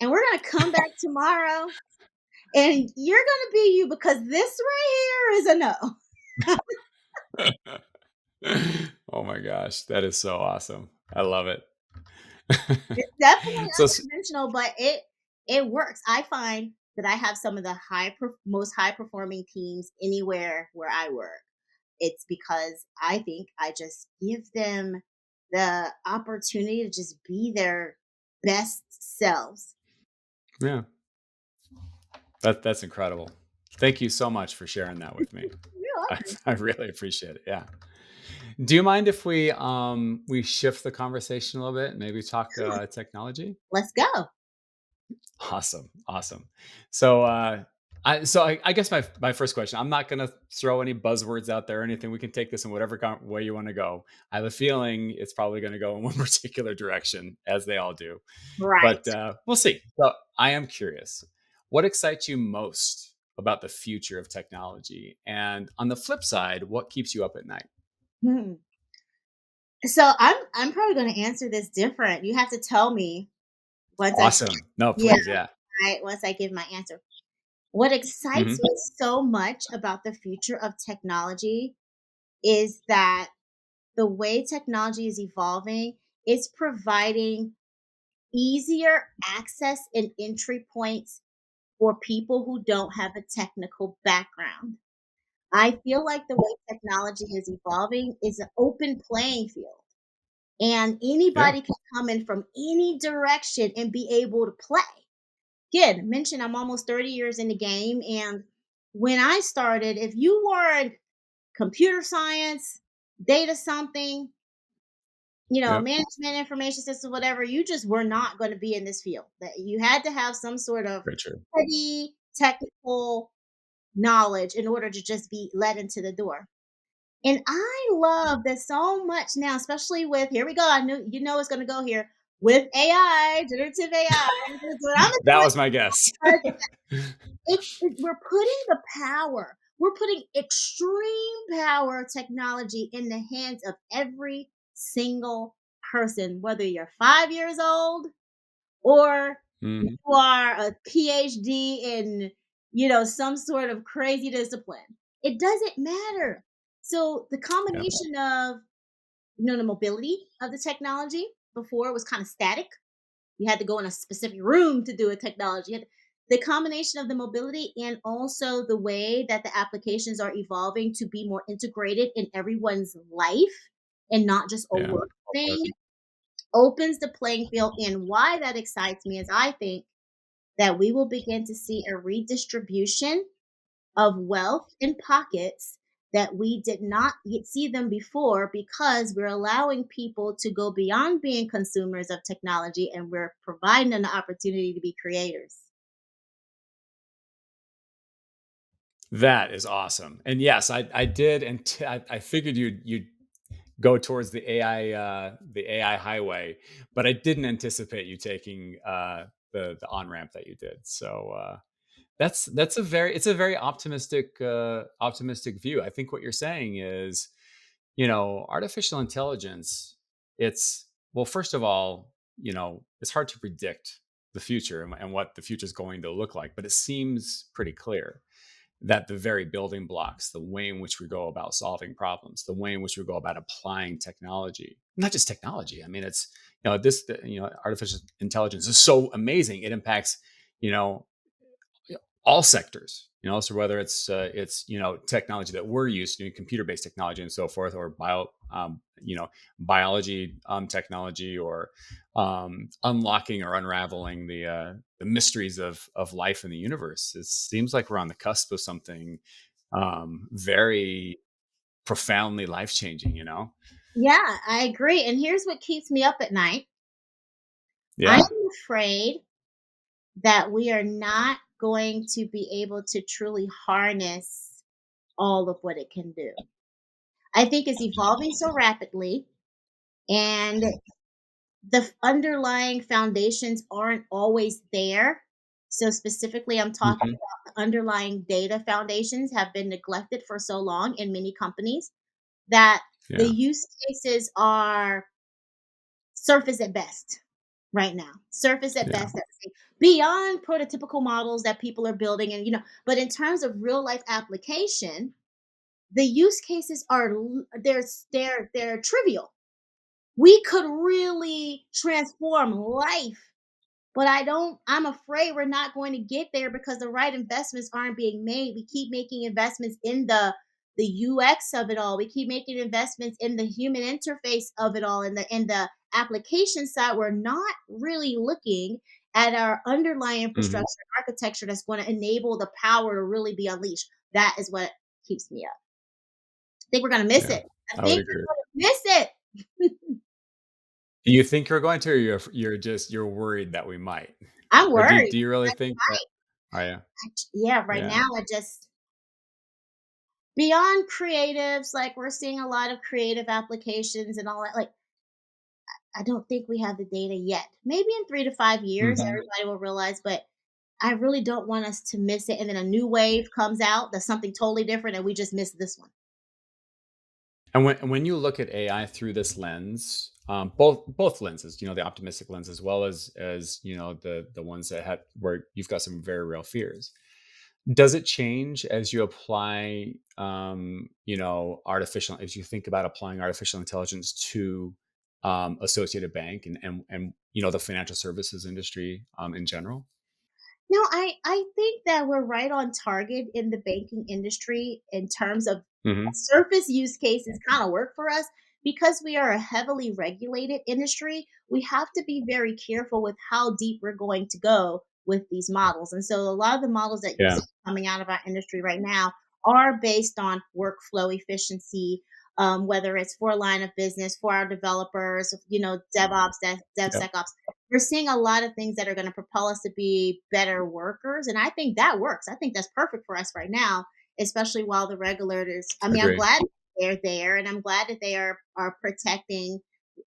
Speaker 2: and we're gonna come back tomorrow and you're gonna be you because this right here is a no.
Speaker 1: Oh my gosh, that is so awesome. I love it.
Speaker 2: It's definitely
Speaker 1: So
Speaker 2: unconventional, but it works. I find that I have some of the most high performing teams anywhere where I work. It's because I think I just give them the opportunity to just be their best selves.
Speaker 1: yeah, that's incredible. Thank you so much for sharing that with me.
Speaker 2: You're
Speaker 1: I,
Speaker 2: welcome.
Speaker 1: I really appreciate it. Yeah. Do you mind if we shift the conversation a little bit and maybe talk technology?
Speaker 2: Let's go.
Speaker 1: Awesome, awesome. So, I guess my first question. I'm not gonna throw any buzzwords out there or anything. We can take this in whatever way you want to go. I have a feeling it's probably going to go in one particular direction, as they all do.
Speaker 2: Right.
Speaker 1: But we'll see. So, I am curious. What excites you most about the future of technology? And on the flip side, what keeps you up at night?
Speaker 2: Hmm. So I'm probably going to answer this different. You have to tell me once I
Speaker 1: Awesome. No,
Speaker 2: yeah,
Speaker 1: please, yeah.
Speaker 2: once I give my answer. What excites
Speaker 1: Hmm.
Speaker 2: me so much about the future of technology is that the way technology is evolving is providing easier access and entry points for people who don't have a technical background. I feel like the way technology is evolving is an open playing field, and
Speaker 1: Yeah,
Speaker 2: anybody can come in from any direction and be able to play. Again, mention I'm almost 30 years in the game, and when I started, if you weren't computer science, data something,
Speaker 1: yeah.
Speaker 2: management information system, whatever, you just were not going to be in this field. That you had to have some sort of
Speaker 1: Very true.
Speaker 2: heavy technical knowledge in order to just be let into the door. And I love that so much now, especially with here we go. I knew it's going to go here with AI, generative AI. I'm gonna do it. I'm gonna
Speaker 1: That
Speaker 2: do
Speaker 1: was my guess.
Speaker 2: it. We're putting the power, we're putting extreme power of technology in the hands of every single person, whether you're 5 years old or you
Speaker 1: Mhm.
Speaker 2: are a PhD in, some sort of crazy discipline. It doesn't matter. So the
Speaker 1: Yeah,
Speaker 2: combination of, the mobility of the technology before it was kind of static. You had to go in a specific room to do a technology. The combination of the mobility and also the way that the applications are evolving to be more integrated in everyone's life and not just a
Speaker 1: yeah.
Speaker 2: work thing opens the playing field. And why that excites me is I think that we will begin to see a redistribution of wealth in pockets that we did not yet see them before because we're allowing people to go beyond being consumers of technology and we're providing them the opportunity to be creators.
Speaker 1: That is awesome. And yes, I did, and I figured you'd go towards the AI highway, but I didn't anticipate you taking the on ramp that you did. So that's a very optimistic view. I think what you're saying is, artificial intelligence. It's well, first of all, it's hard to predict the future and what the future is going to look like, but it seems pretty clear that the very building blocks, the way in which we go about solving problems, the way in which we go about applying technology, not just technology. I mean, it's, this, artificial intelligence is so amazing. It impacts, you know, all sectors, so whether it's technology that we're used to, computer based technology and so forth, or biology technology, or unlocking or unraveling the mysteries of life in the universe. It seems like we're on the cusp of something very profoundly life changing.
Speaker 2: Yeah, I agree. And here's what keeps me up at night. I'm
Speaker 1: Yeah.
Speaker 2: afraid that we are not going to be able to truly harness all of what it can do. I think it's evolving so rapidly, and underlying foundations aren't always there. So, specifically, I'm talking
Speaker 1: Hmm.
Speaker 2: about the underlying data foundations have been neglected for so long in many companies that the
Speaker 1: Yeah.
Speaker 2: use cases are surface at best right now. Surface at
Speaker 1: Yeah.
Speaker 2: best, beyond prototypical models that people are building, and but in terms of real life application, the use cases are they're trivial. We could really transform life, but I'm afraid we're not going to get there because the right investments aren't being made. We keep making investments in the UX of it all. We keep making investments in the human interface of it all, and the application side. We're not really looking at our underlying
Speaker 1: Hmm.
Speaker 2: infrastructure and architecture that's going to enable the power to really be unleashed. That is what keeps me up. I think we're going to miss
Speaker 1: Yeah.
Speaker 2: it. I
Speaker 1: I would
Speaker 2: think
Speaker 1: agree.
Speaker 2: we're going to miss it.
Speaker 1: Do you think you're going to, or you're worried that we might?
Speaker 2: I'm
Speaker 1: Or do
Speaker 2: worried.
Speaker 1: do you really think that? Oh, yeah.
Speaker 2: Yeah, right
Speaker 1: Yeah.
Speaker 2: now I just beyond creatives, like we're seeing a lot of creative applications and all that. Like, I don't think we have the data yet. Maybe in 3 to 5 years,
Speaker 1: Mhm.
Speaker 2: everybody will realize, but I really don't want us to miss it. And then a new wave comes out that's something totally different, and we just missed this one.
Speaker 1: And when you look at AI through this lens, both lenses, the optimistic lens, as well as the ones that had where you've got some very real fears. Does it change as you apply, as you think about applying artificial intelligence to Associated Bank and the financial services industry in general?
Speaker 2: No, I think that we're right on target in the banking industry in terms of
Speaker 1: Hmm.
Speaker 2: surface use cases kind of work for us because we are a heavily regulated industry. We have to be very careful with how deep we're going to go with these models. And so a lot of the models that you
Speaker 1: Yeah.
Speaker 2: see coming out of our industry right now are based on workflow efficiency, whether it's for a line of business, for our developers, DevOps,
Speaker 1: Yep.
Speaker 2: DevSecOps. We're seeing a lot of things that are going to propel us to be better workers. And I think that works. I think that's perfect for us right now, especially while the regulators, I mean, I'm
Speaker 1: Agree.
Speaker 2: glad they're there, and I'm glad that they are protecting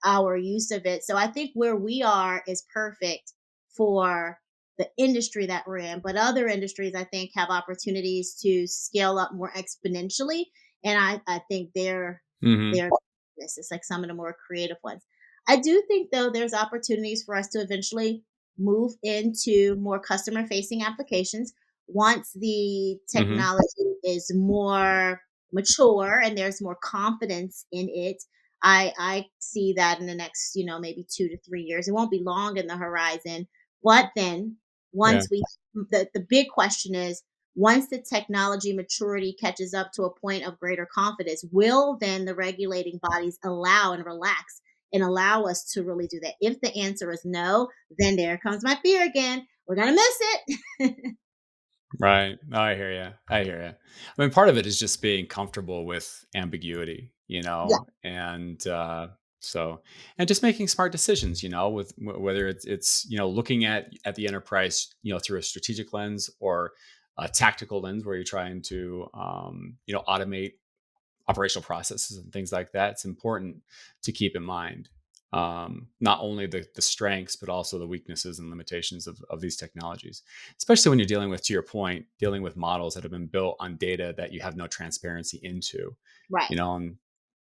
Speaker 2: our use of it. So I think where we are is perfect for the industry that we're in. But other industries, I think, have opportunities to scale up more exponentially. And I think
Speaker 1: Hmm.
Speaker 2: they're this is like some of the more creative ones. I do think though there's opportunities for us to eventually move into more customer facing applications once the
Speaker 1: Hmm.
Speaker 2: technology is more mature and there's more confidence in it. I see that in the next, maybe 2 to 3 years. It won't be long in the horizon. But then
Speaker 1: Yeah.
Speaker 2: once the big question is, once the technology maturity catches up to a point of greater confidence, will then the regulating bodies allow and relax and allow us to really do that? If the answer is no, then there comes my fear again. We're going to miss it.
Speaker 1: Right. No, I hear you. I hear you. I mean, part of it is just being comfortable with ambiguity,
Speaker 2: Yeah,
Speaker 1: and and just making smart decisions, with whether it's looking at the enterprise, through a strategic lens or a tactical lens where you're trying to automate operational processes and things like that. It's important to keep in mind not only the strengths but also the weaknesses and limitations of these technologies, especially when you're dealing with, to your point, dealing with models that have been built on data that you have no transparency into,
Speaker 2: right.
Speaker 1: and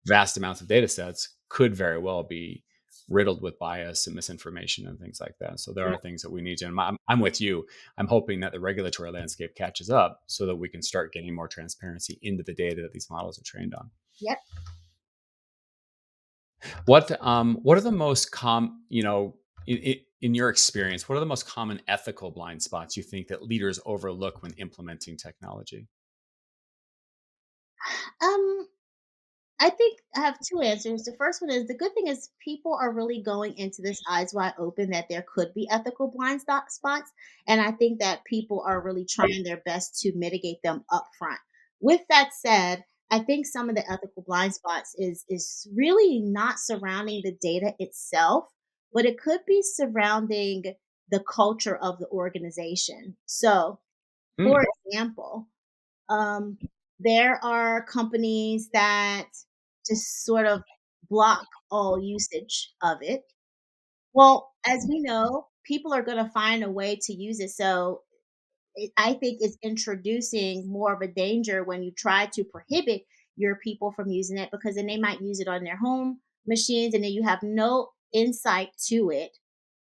Speaker 1: vast amounts of data sets could very well be riddled with bias and misinformation and things like that. So there
Speaker 2: Yeah.
Speaker 1: are things that we need to, and I'm with you. I'm hoping that the regulatory landscape catches up so that we can start getting more transparency into the data that these models are trained on.
Speaker 2: Yep.
Speaker 1: What are the most in your experience, what are the most common ethical blind spots you think that leaders overlook when implementing technology?
Speaker 2: Um, I think I have 2 answers. The first one is the good thing is people are really going into this eyes wide open that there could be ethical spots, and I think that people are really trying their best to mitigate them upfront. With that said, I think some of the ethical blind spots is really not surrounding the data itself, but it could be surrounding the culture of the organization. So, for
Speaker 1: Mm,
Speaker 2: example, um, there are companies that just sort of block all usage of it. Well, as we know, people are going to find a way to use it. So I think it's introducing more of a danger when you try to prohibit your people from using it because then they might use it on their home machines and then you have no insight to it,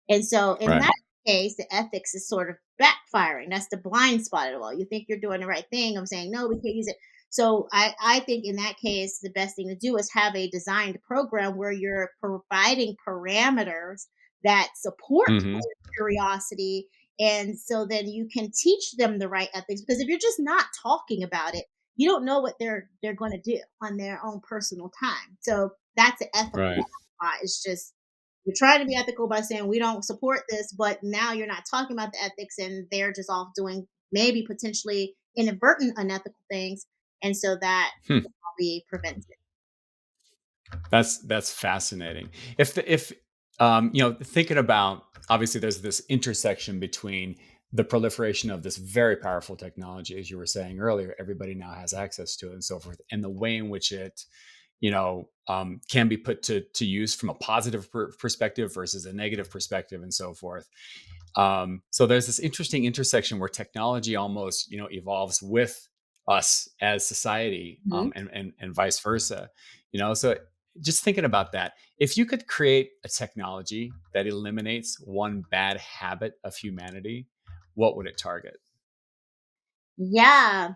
Speaker 2: and so in
Speaker 1: right.
Speaker 2: that case, the ethics is sort of backfiring. That's the blind spot of it all. You think you're doing the right thing. I'm saying, no, we can't use it. So I think in that case, the best thing to do is have a designed program where you're providing parameters that support
Speaker 1: Mhm.
Speaker 2: curiosity. And so then you can teach them the right ethics. Because if you're just not talking about it, you don't know what they're going to do on their own personal time. So that's an ethical
Speaker 1: Right.
Speaker 2: spot. It's just you're trying to be ethical by saying we don't support this, but now you're not talking about the ethics and they're just off doing maybe potentially inadvertent unethical things. And so that
Speaker 1: Hmm.
Speaker 2: will be prevented.
Speaker 1: That's fascinating. If thinking about, obviously there's this intersection between the proliferation of this very powerful technology, as you were saying earlier, everybody now has access to it and so forth, and the way in which it can be put to use from a positive perspective versus a negative perspective and so forth. So there's this interesting intersection where technology almost, evolves with us as society,
Speaker 2: Mhm.
Speaker 1: and vice versa. So just thinking about that, if you could create a technology that eliminates one bad habit of humanity, what would it target?
Speaker 2: Yeah,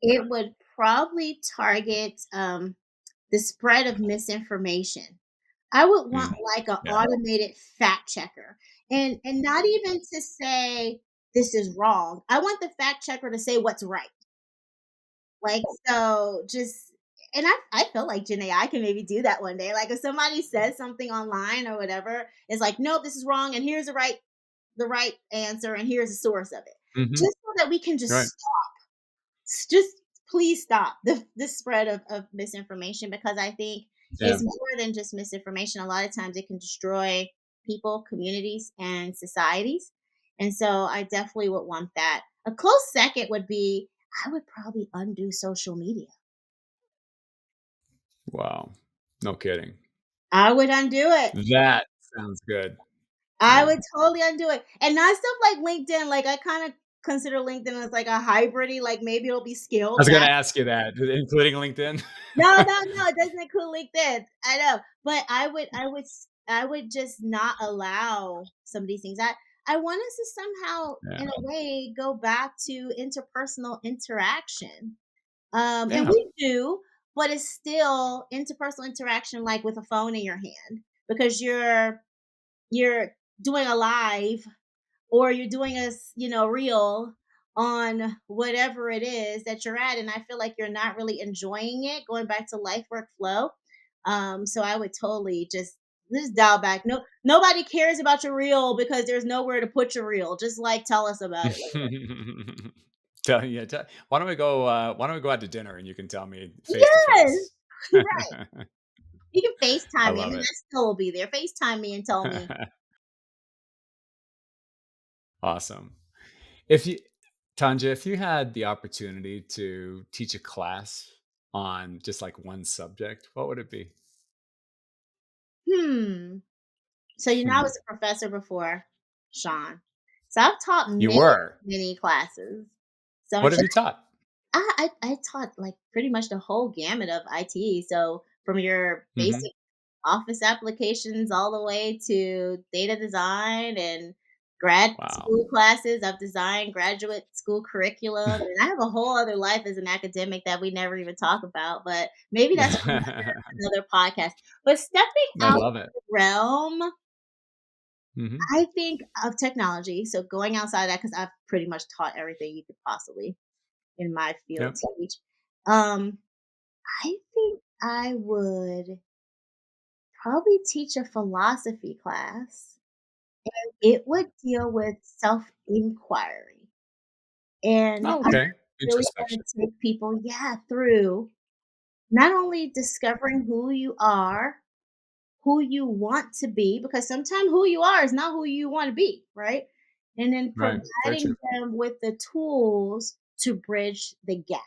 Speaker 2: it would probably target the spread of misinformation. I would want
Speaker 1: Mm,
Speaker 2: like an
Speaker 1: yeah.
Speaker 2: automated fact checker, and not even to say this is wrong. I want the fact checker to say what's right. Like, so just and I feel like Gen AI can maybe do that one day. Like if somebody says something online or whatever, it's like, nope, this is wrong, and here's the right answer, and here's the source of it.
Speaker 1: Hmm.
Speaker 2: Just so that we can
Speaker 1: Right.
Speaker 2: just please stop the spread of misinformation because I think
Speaker 1: Yeah.
Speaker 2: it's more than just misinformation. A lot of times it can destroy people, communities, and societies. And so I definitely would want that. A close second would be I would probably undo social media.
Speaker 1: Wow. No kidding.
Speaker 2: I would undo it.
Speaker 1: That sounds good.
Speaker 2: I
Speaker 1: Yeah.
Speaker 2: would totally undo it. And not stuff like LinkedIn. Like I kind of consider LinkedIn as like a hybridy, like maybe it'll be
Speaker 1: I
Speaker 2: scaled
Speaker 1: was going to
Speaker 2: back.
Speaker 1: ask you that, including LinkedIn.
Speaker 2: No, it doesn't include LinkedIn. I know, but I would just not allow some of these things. I want us to somehow,
Speaker 1: Yeah.
Speaker 2: in a way, go back to interpersonal interaction. And
Speaker 1: Yeah.
Speaker 2: we do, but it's still interpersonal interaction, like with a phone in your hand, because you're doing a live or you're doing reel on whatever it is that you're at, and I feel like you're not really enjoying it, going back to life work flow. So I would totally just dial back. Nobody cares about your reel because there's nowhere to put your reel. Just like tell us about it later.
Speaker 1: Why don't we go out to dinner and you can tell me face to
Speaker 2: Yes.
Speaker 1: face?
Speaker 2: Right. You can
Speaker 1: I
Speaker 2: FaceTime me. I
Speaker 1: love
Speaker 2: mean,
Speaker 1: it.
Speaker 2: that still will be there. FaceTime me and tell me.
Speaker 1: Awesome. If you Tanja, if you had the opportunity to teach a class on just like one subject, what would it be?
Speaker 2: Hmm. So I
Speaker 1: Hmm.
Speaker 2: was a professor before, Sean. So I've taught
Speaker 1: You
Speaker 2: many,
Speaker 1: were.
Speaker 2: many classes. So
Speaker 1: What have you taught?
Speaker 2: I taught like pretty much the whole gamut of IT. So from your
Speaker 1: Hmm.
Speaker 2: basic office applications all the way to data design and grad
Speaker 1: Wow.
Speaker 2: school classes. I've designed graduate school curriculum, and I have a whole other life as an academic that we never even talk about. But maybe that's for another podcast. But stepping
Speaker 1: I
Speaker 2: out of
Speaker 1: love it.
Speaker 2: the realm,
Speaker 1: Mhm.
Speaker 2: I think, of technology. So going outside of that, because I've pretty much taught everything you could possibly in my field
Speaker 1: Yep.
Speaker 2: teach. Um, I think I would probably teach a philosophy class. It would deal with self-inquiry, and
Speaker 1: Oh,
Speaker 2: I
Speaker 1: okay.
Speaker 2: really wanna
Speaker 1: Introspection.
Speaker 2: take people, yeah, through not only discovering who you are, who you want to be, because sometimes who you are is not who you wanna be, right? And then
Speaker 1: Right. Very true.
Speaker 2: providing them with the tools to bridge the gap.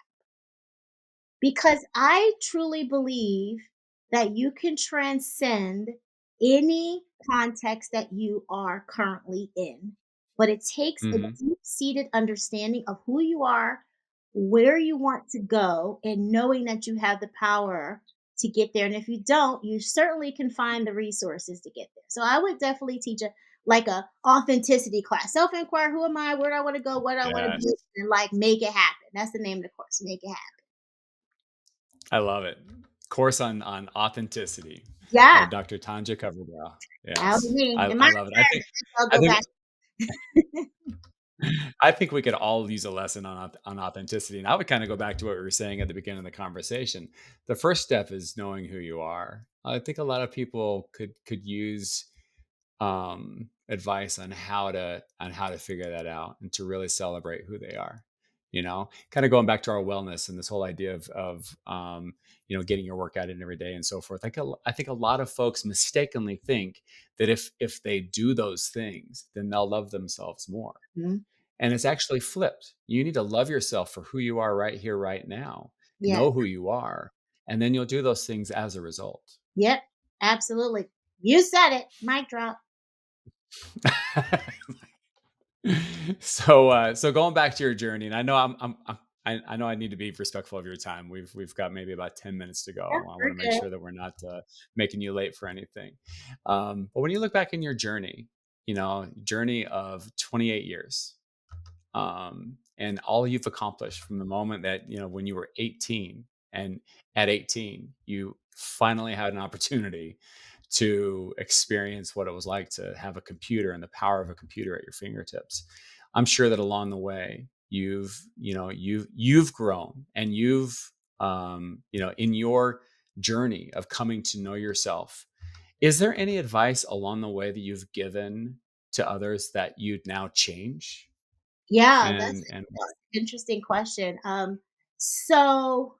Speaker 2: Because I truly believe that you can transcend any context that you are currently in. But it takes a
Speaker 1: Mhm.
Speaker 2: deep seated understanding of who you are, where you want to go, and knowing that you have the power to get there. And if you don't, you certainly can find the resources to get there. So I would definitely teach a authenticity class. Self-inquire, who am I, where do I want to go, what do I want to
Speaker 1: Yes.
Speaker 2: be, and like make it happen. That's the name of the course. Make it happen.
Speaker 1: I love it. Course on authenticity by
Speaker 2: Yeah,
Speaker 1: Dr. Tonjia Coverdale.
Speaker 2: that'll be
Speaker 1: Yes.
Speaker 2: me.
Speaker 1: I
Speaker 2: And
Speaker 1: I
Speaker 2: my
Speaker 1: love it. I think
Speaker 2: I'll
Speaker 1: I
Speaker 2: go
Speaker 1: think
Speaker 2: back.
Speaker 1: I think we could all use a lesson on authenticity, and I would kinda go back to what we were saying at the beginning of the conversation. The first step is knowing who you are. I think a lot of people could use advice on how to figure that out and to really celebrate who they are. Kind of going back to our wellness and this whole idea of getting your workout in every day and so forth. I think a lot of folks mistakenly think that if they do those things, then they'll love themselves more.
Speaker 2: Mhm.
Speaker 1: And it's actually flipped. You need to love yourself for who you are right here, right now.
Speaker 2: Yes.
Speaker 1: Know who you are, and then you'll do those things as a result.
Speaker 2: Yep. Absolutely. You said it. Mic drop.
Speaker 1: So going back to your journey, and I know I know I need to be respectful of your time. We've got maybe about 10 minutes to
Speaker 2: Yep,
Speaker 1: go. I want
Speaker 2: we're
Speaker 1: to make
Speaker 2: good.
Speaker 1: sure that we're not making you late for anything. But when you look back in your journey, journey of 28 years, and all you've accomplished from the moment that when you were 18, and at 18 you finally had an opportunity to experience what it was like to have a computer and the power of a computer at your fingertips. I'm sure that along the way you've grown, and in your journey of coming to know yourself, is there any advice along the way that you've given to others that you'd now change?
Speaker 2: Yeah,
Speaker 1: And why?
Speaker 2: that's an interesting question. So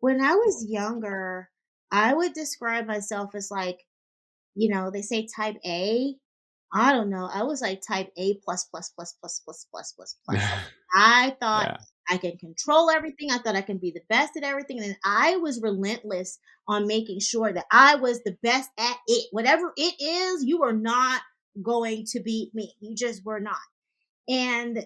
Speaker 2: when I was younger, I would describe myself as like, they say type A. I don't know. I was like type A plus plus plus plus plus plus plus plus. I thought
Speaker 1: Yeah.
Speaker 2: I can control everything. I thought I can be the best at everything. And I was relentless on making sure that I was the best at it. Whatever it is, you are not going to beat me. You just were not. And,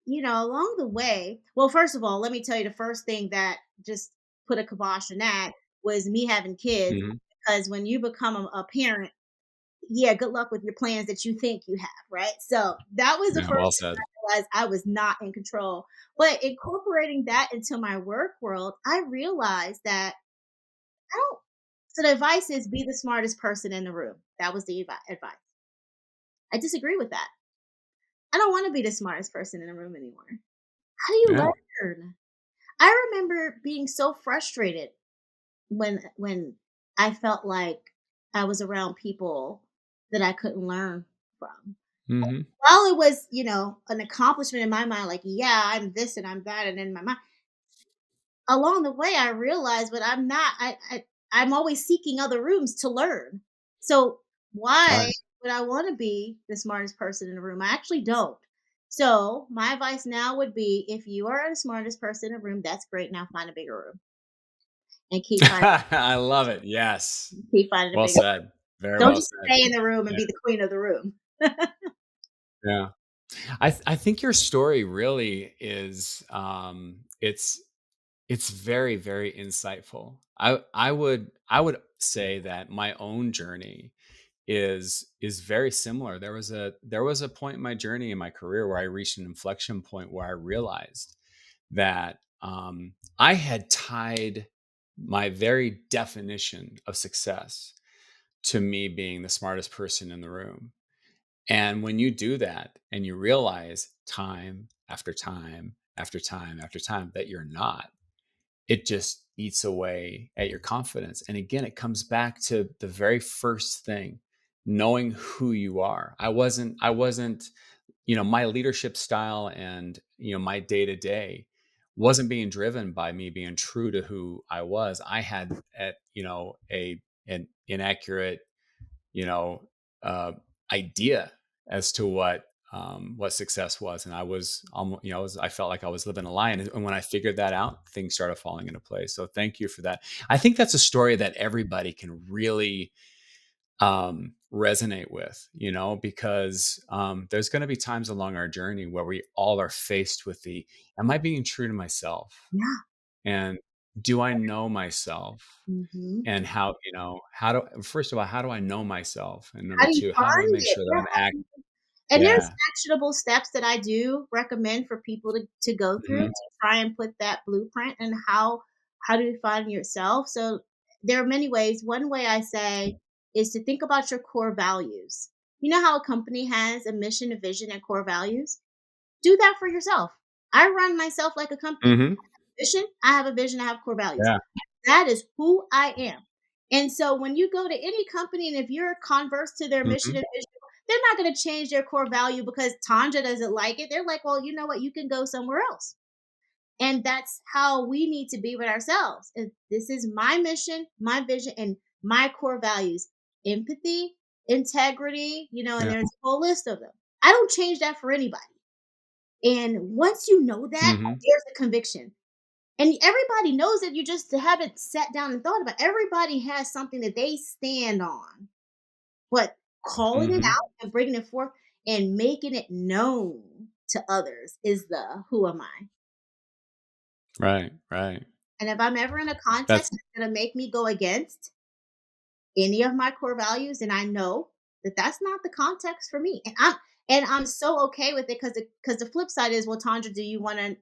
Speaker 2: along the way, well, first of all, let me tell you the first thing that just put a kibosh on that was me having kids.
Speaker 1: Mhm.
Speaker 2: Because when you become a parent, yeah, good luck with your plans that you think you have, right? So that was the
Speaker 1: Yeah,
Speaker 2: first
Speaker 1: well
Speaker 2: thing
Speaker 1: said.
Speaker 2: I realized I was not in control. But incorporating that into my work world, I realized that I don't. So the advice is be the smartest person in the room. That was the advice. I disagree with that. I don't want to be the smartest person in the room anymore. How do you
Speaker 1: Yeah.
Speaker 2: learn? I remember being so frustrated when I felt like I was around people that I couldn't learn from.
Speaker 1: Mhm.
Speaker 2: While it was, an accomplishment in my mind, like, yeah, I'm this and I'm that, and in my mind, along the way, I realized, but I'm not. I'm always seeking other rooms to learn. So why
Speaker 1: Right.
Speaker 2: would I want to be the smartest person in the room? I actually don't. So my advice now would be, if you are the smartest person in the room, that's great. Now find a bigger room and
Speaker 1: I love it. Yes.
Speaker 2: keep finding a
Speaker 1: Well
Speaker 2: bigger.
Speaker 1: said. Very
Speaker 2: Don't
Speaker 1: well
Speaker 2: just
Speaker 1: said.
Speaker 2: stay in the room and
Speaker 1: Yeah.
Speaker 2: be the queen of the room.
Speaker 1: Yeah. I think your story really is it's very, very insightful. I would say that my own journey is very similar. There was a point in my journey in my career where I reached an inflection point where I realized that I had tied my very definition of success to me being the smartest person in the room. And when you do that and you realize time after time after time after time that you're not, it just eats away at your confidence. And again, it comes back to the very first thing, knowing who you are. I wasn't, my leadership style and, my day to day wasn't being driven by me being true to who I was. I had an inaccurate, you know, uh, idea as to what success was, and I was almost, I felt like I was living a lie, and when I figured that out, things started falling into place. So thank you for that. I think that's a story that everybody can really resonate with, because there's going to be times along our journey where we all are faced with the, am I being true to myself?
Speaker 2: Yeah.
Speaker 1: And do I know myself?
Speaker 2: Mhm.
Speaker 1: And how do first of all, how do I know myself? And number
Speaker 2: How do you
Speaker 1: 2, how do I
Speaker 2: find
Speaker 1: make
Speaker 2: it?
Speaker 1: sure that
Speaker 2: Yeah,
Speaker 1: I'm
Speaker 2: how
Speaker 1: act
Speaker 2: do you and there's
Speaker 1: yeah.
Speaker 2: actionable steps that I do recommend for people to go through
Speaker 1: Mhm.
Speaker 2: to try and put that blueprint and how do you find yourself? So there are many ways. One way I say is to think about your core values. You know how a company has a mission, a vision, and core values? Do that for yourself. I run myself like a company.
Speaker 1: Mhm.
Speaker 2: Mission, I have a vision, I have core values.
Speaker 1: Yeah.
Speaker 2: That is who I am. And so when you go to any company and if you're converse to their mission
Speaker 1: Mhm.
Speaker 2: and vision, they're not going to change their core value because Tanja doesn't like it. They're like, well, you know what? You can go somewhere else. And that's how we need to be with ourselves. This is my mission, my vision, and my core values: empathy, integrity, and
Speaker 1: Yeah.
Speaker 2: there's a whole list of them. I don't change that for anybody. And once you know that,
Speaker 1: Mhm.
Speaker 2: there's a conviction. And everybody knows it. You just haven't sat down and thought about it. Everybody has something that they stand on. But calling it
Speaker 1: Mhm.
Speaker 2: out and bringing it forth and making it known to others is the who am I?
Speaker 1: Right, right.
Speaker 2: And if I'm ever in a context
Speaker 1: That's
Speaker 2: that's going to make me go against any of my core values, and I know that that's not the context for me, and I'm so okay with it because the flip side is, well, Tandra, do you want to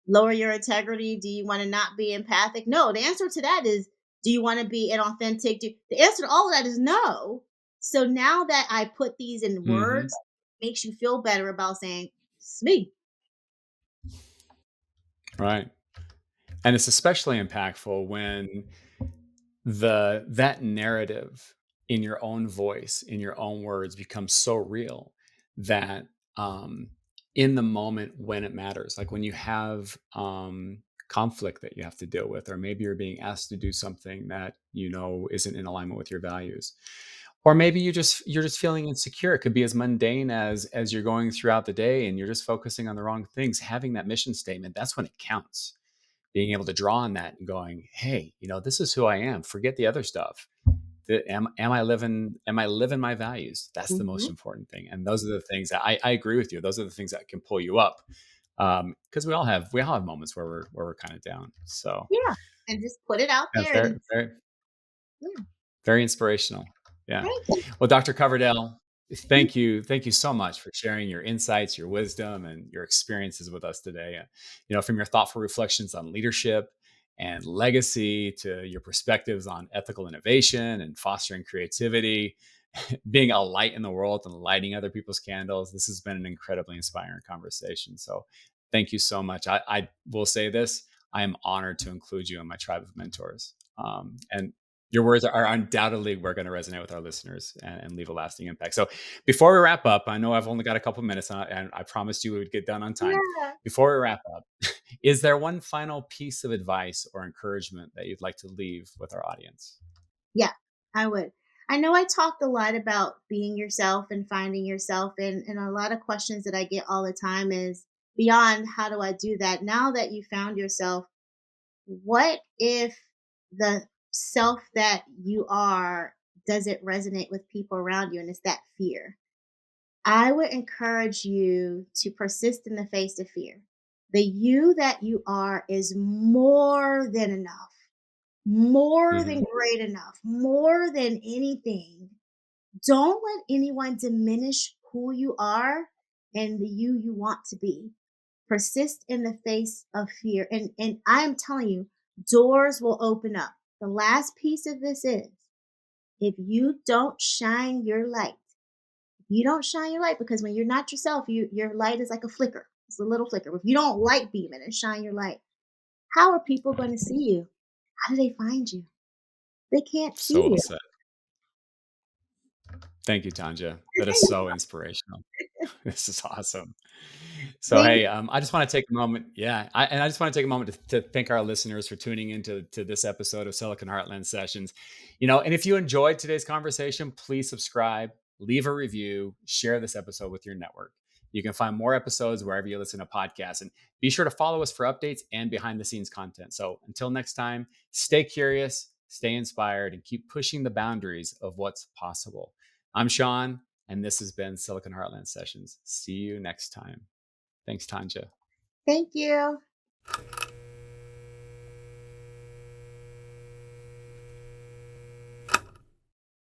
Speaker 2: lower your integrity? Do you want to not be empathic? No, the answer to that is, do you want to be an authentic? The answer to all of that is no. So now that I put these in
Speaker 1: mhm.
Speaker 2: words, makes you feel better about saying, it's me.
Speaker 1: Right. And it's especially impactful when that narrative in your own voice, in your own words becomes so real that in the moment when it matters, like when you have conflict that you have to deal with, or maybe you're being asked to do something that isn't in alignment with your values, or maybe you're just feeling insecure. It could be as mundane as you're going throughout the day and you're just focusing on the wrong things. Having that mission statement, that's when it counts, being able to draw on that and going, hey, this is who I am. Forget the other stuff. Am I living my values? That's the most
Speaker 2: Mhm.
Speaker 1: important thing. And those are the things that I agree with you. Those are the things that can pull you up. Because we all have moments where we're kind of down. So
Speaker 2: Yeah. And just put it out
Speaker 1: yeah,
Speaker 2: there
Speaker 1: very
Speaker 2: and
Speaker 1: very
Speaker 2: yeah.
Speaker 1: very inspirational. Yeah.
Speaker 2: Thank you.
Speaker 1: Well, Dr. Coverdale, thank you so much for sharing your insights, your wisdom, and your experiences with us today. From your thoughtful reflections on leadership and legacy to your perspectives on ethical innovation and fostering creativity, being a light in the world and lighting other people's candles. This has been an incredibly inspiring conversation. So thank you so much. I will say this: I am honored to include you in my tribe of mentors. And your words are undoubtedly we're going to resonate with our listeners and leave a lasting impact. So before we wrap up, I know I've only got a couple minutes and I promised you we would get done on time.
Speaker 2: Yeah.
Speaker 1: Before we wrap up, is there one final piece of advice or encouragement that you'd like to leave with our audience?
Speaker 2: Yeah, I would. I know I talked a lot about being yourself and finding yourself, and a lot of questions that I get all the time is beyond how do I do that? Now that you found yourself, what if the self that you are doesn't resonate with people around you and it's that fear? I would encourage you to persist in the face of fear. The you that you are is more than enough, more than
Speaker 1: Hmm.
Speaker 2: great enough, more than anything Don't let anyone diminish who you are and the you want to be. Persist in the face of fear. And I am telling you, doors will open up. The last piece of this is, if you don't shine your light, you don't shine your light, because when you're not yourself, your light is like a flicker. It's a little flicker. If you don't light beam it and shine your light, how are people going to see you? How do they find you? They can't see
Speaker 1: So well
Speaker 2: you.
Speaker 1: said. Thank you, Tanja. That is so inspirational. This is awesome. So,
Speaker 2: Thank
Speaker 1: hey, I just want to take a moment. Yeah. I just want to take a moment to thank our listeners for tuning into this episode of Silicon Heartland Sessions. And if you enjoyed today's conversation, please subscribe, leave a review, share this episode with your network. You can find more episodes wherever you listen to podcasts, and be sure to follow us for updates and behind the scenes content. So, until next time, stay curious, stay inspired, and keep pushing the boundaries of what's possible. I'm Sean, and this has been Silicon Heartland Sessions. See you next time. Thanks, Tanja.
Speaker 2: thank you.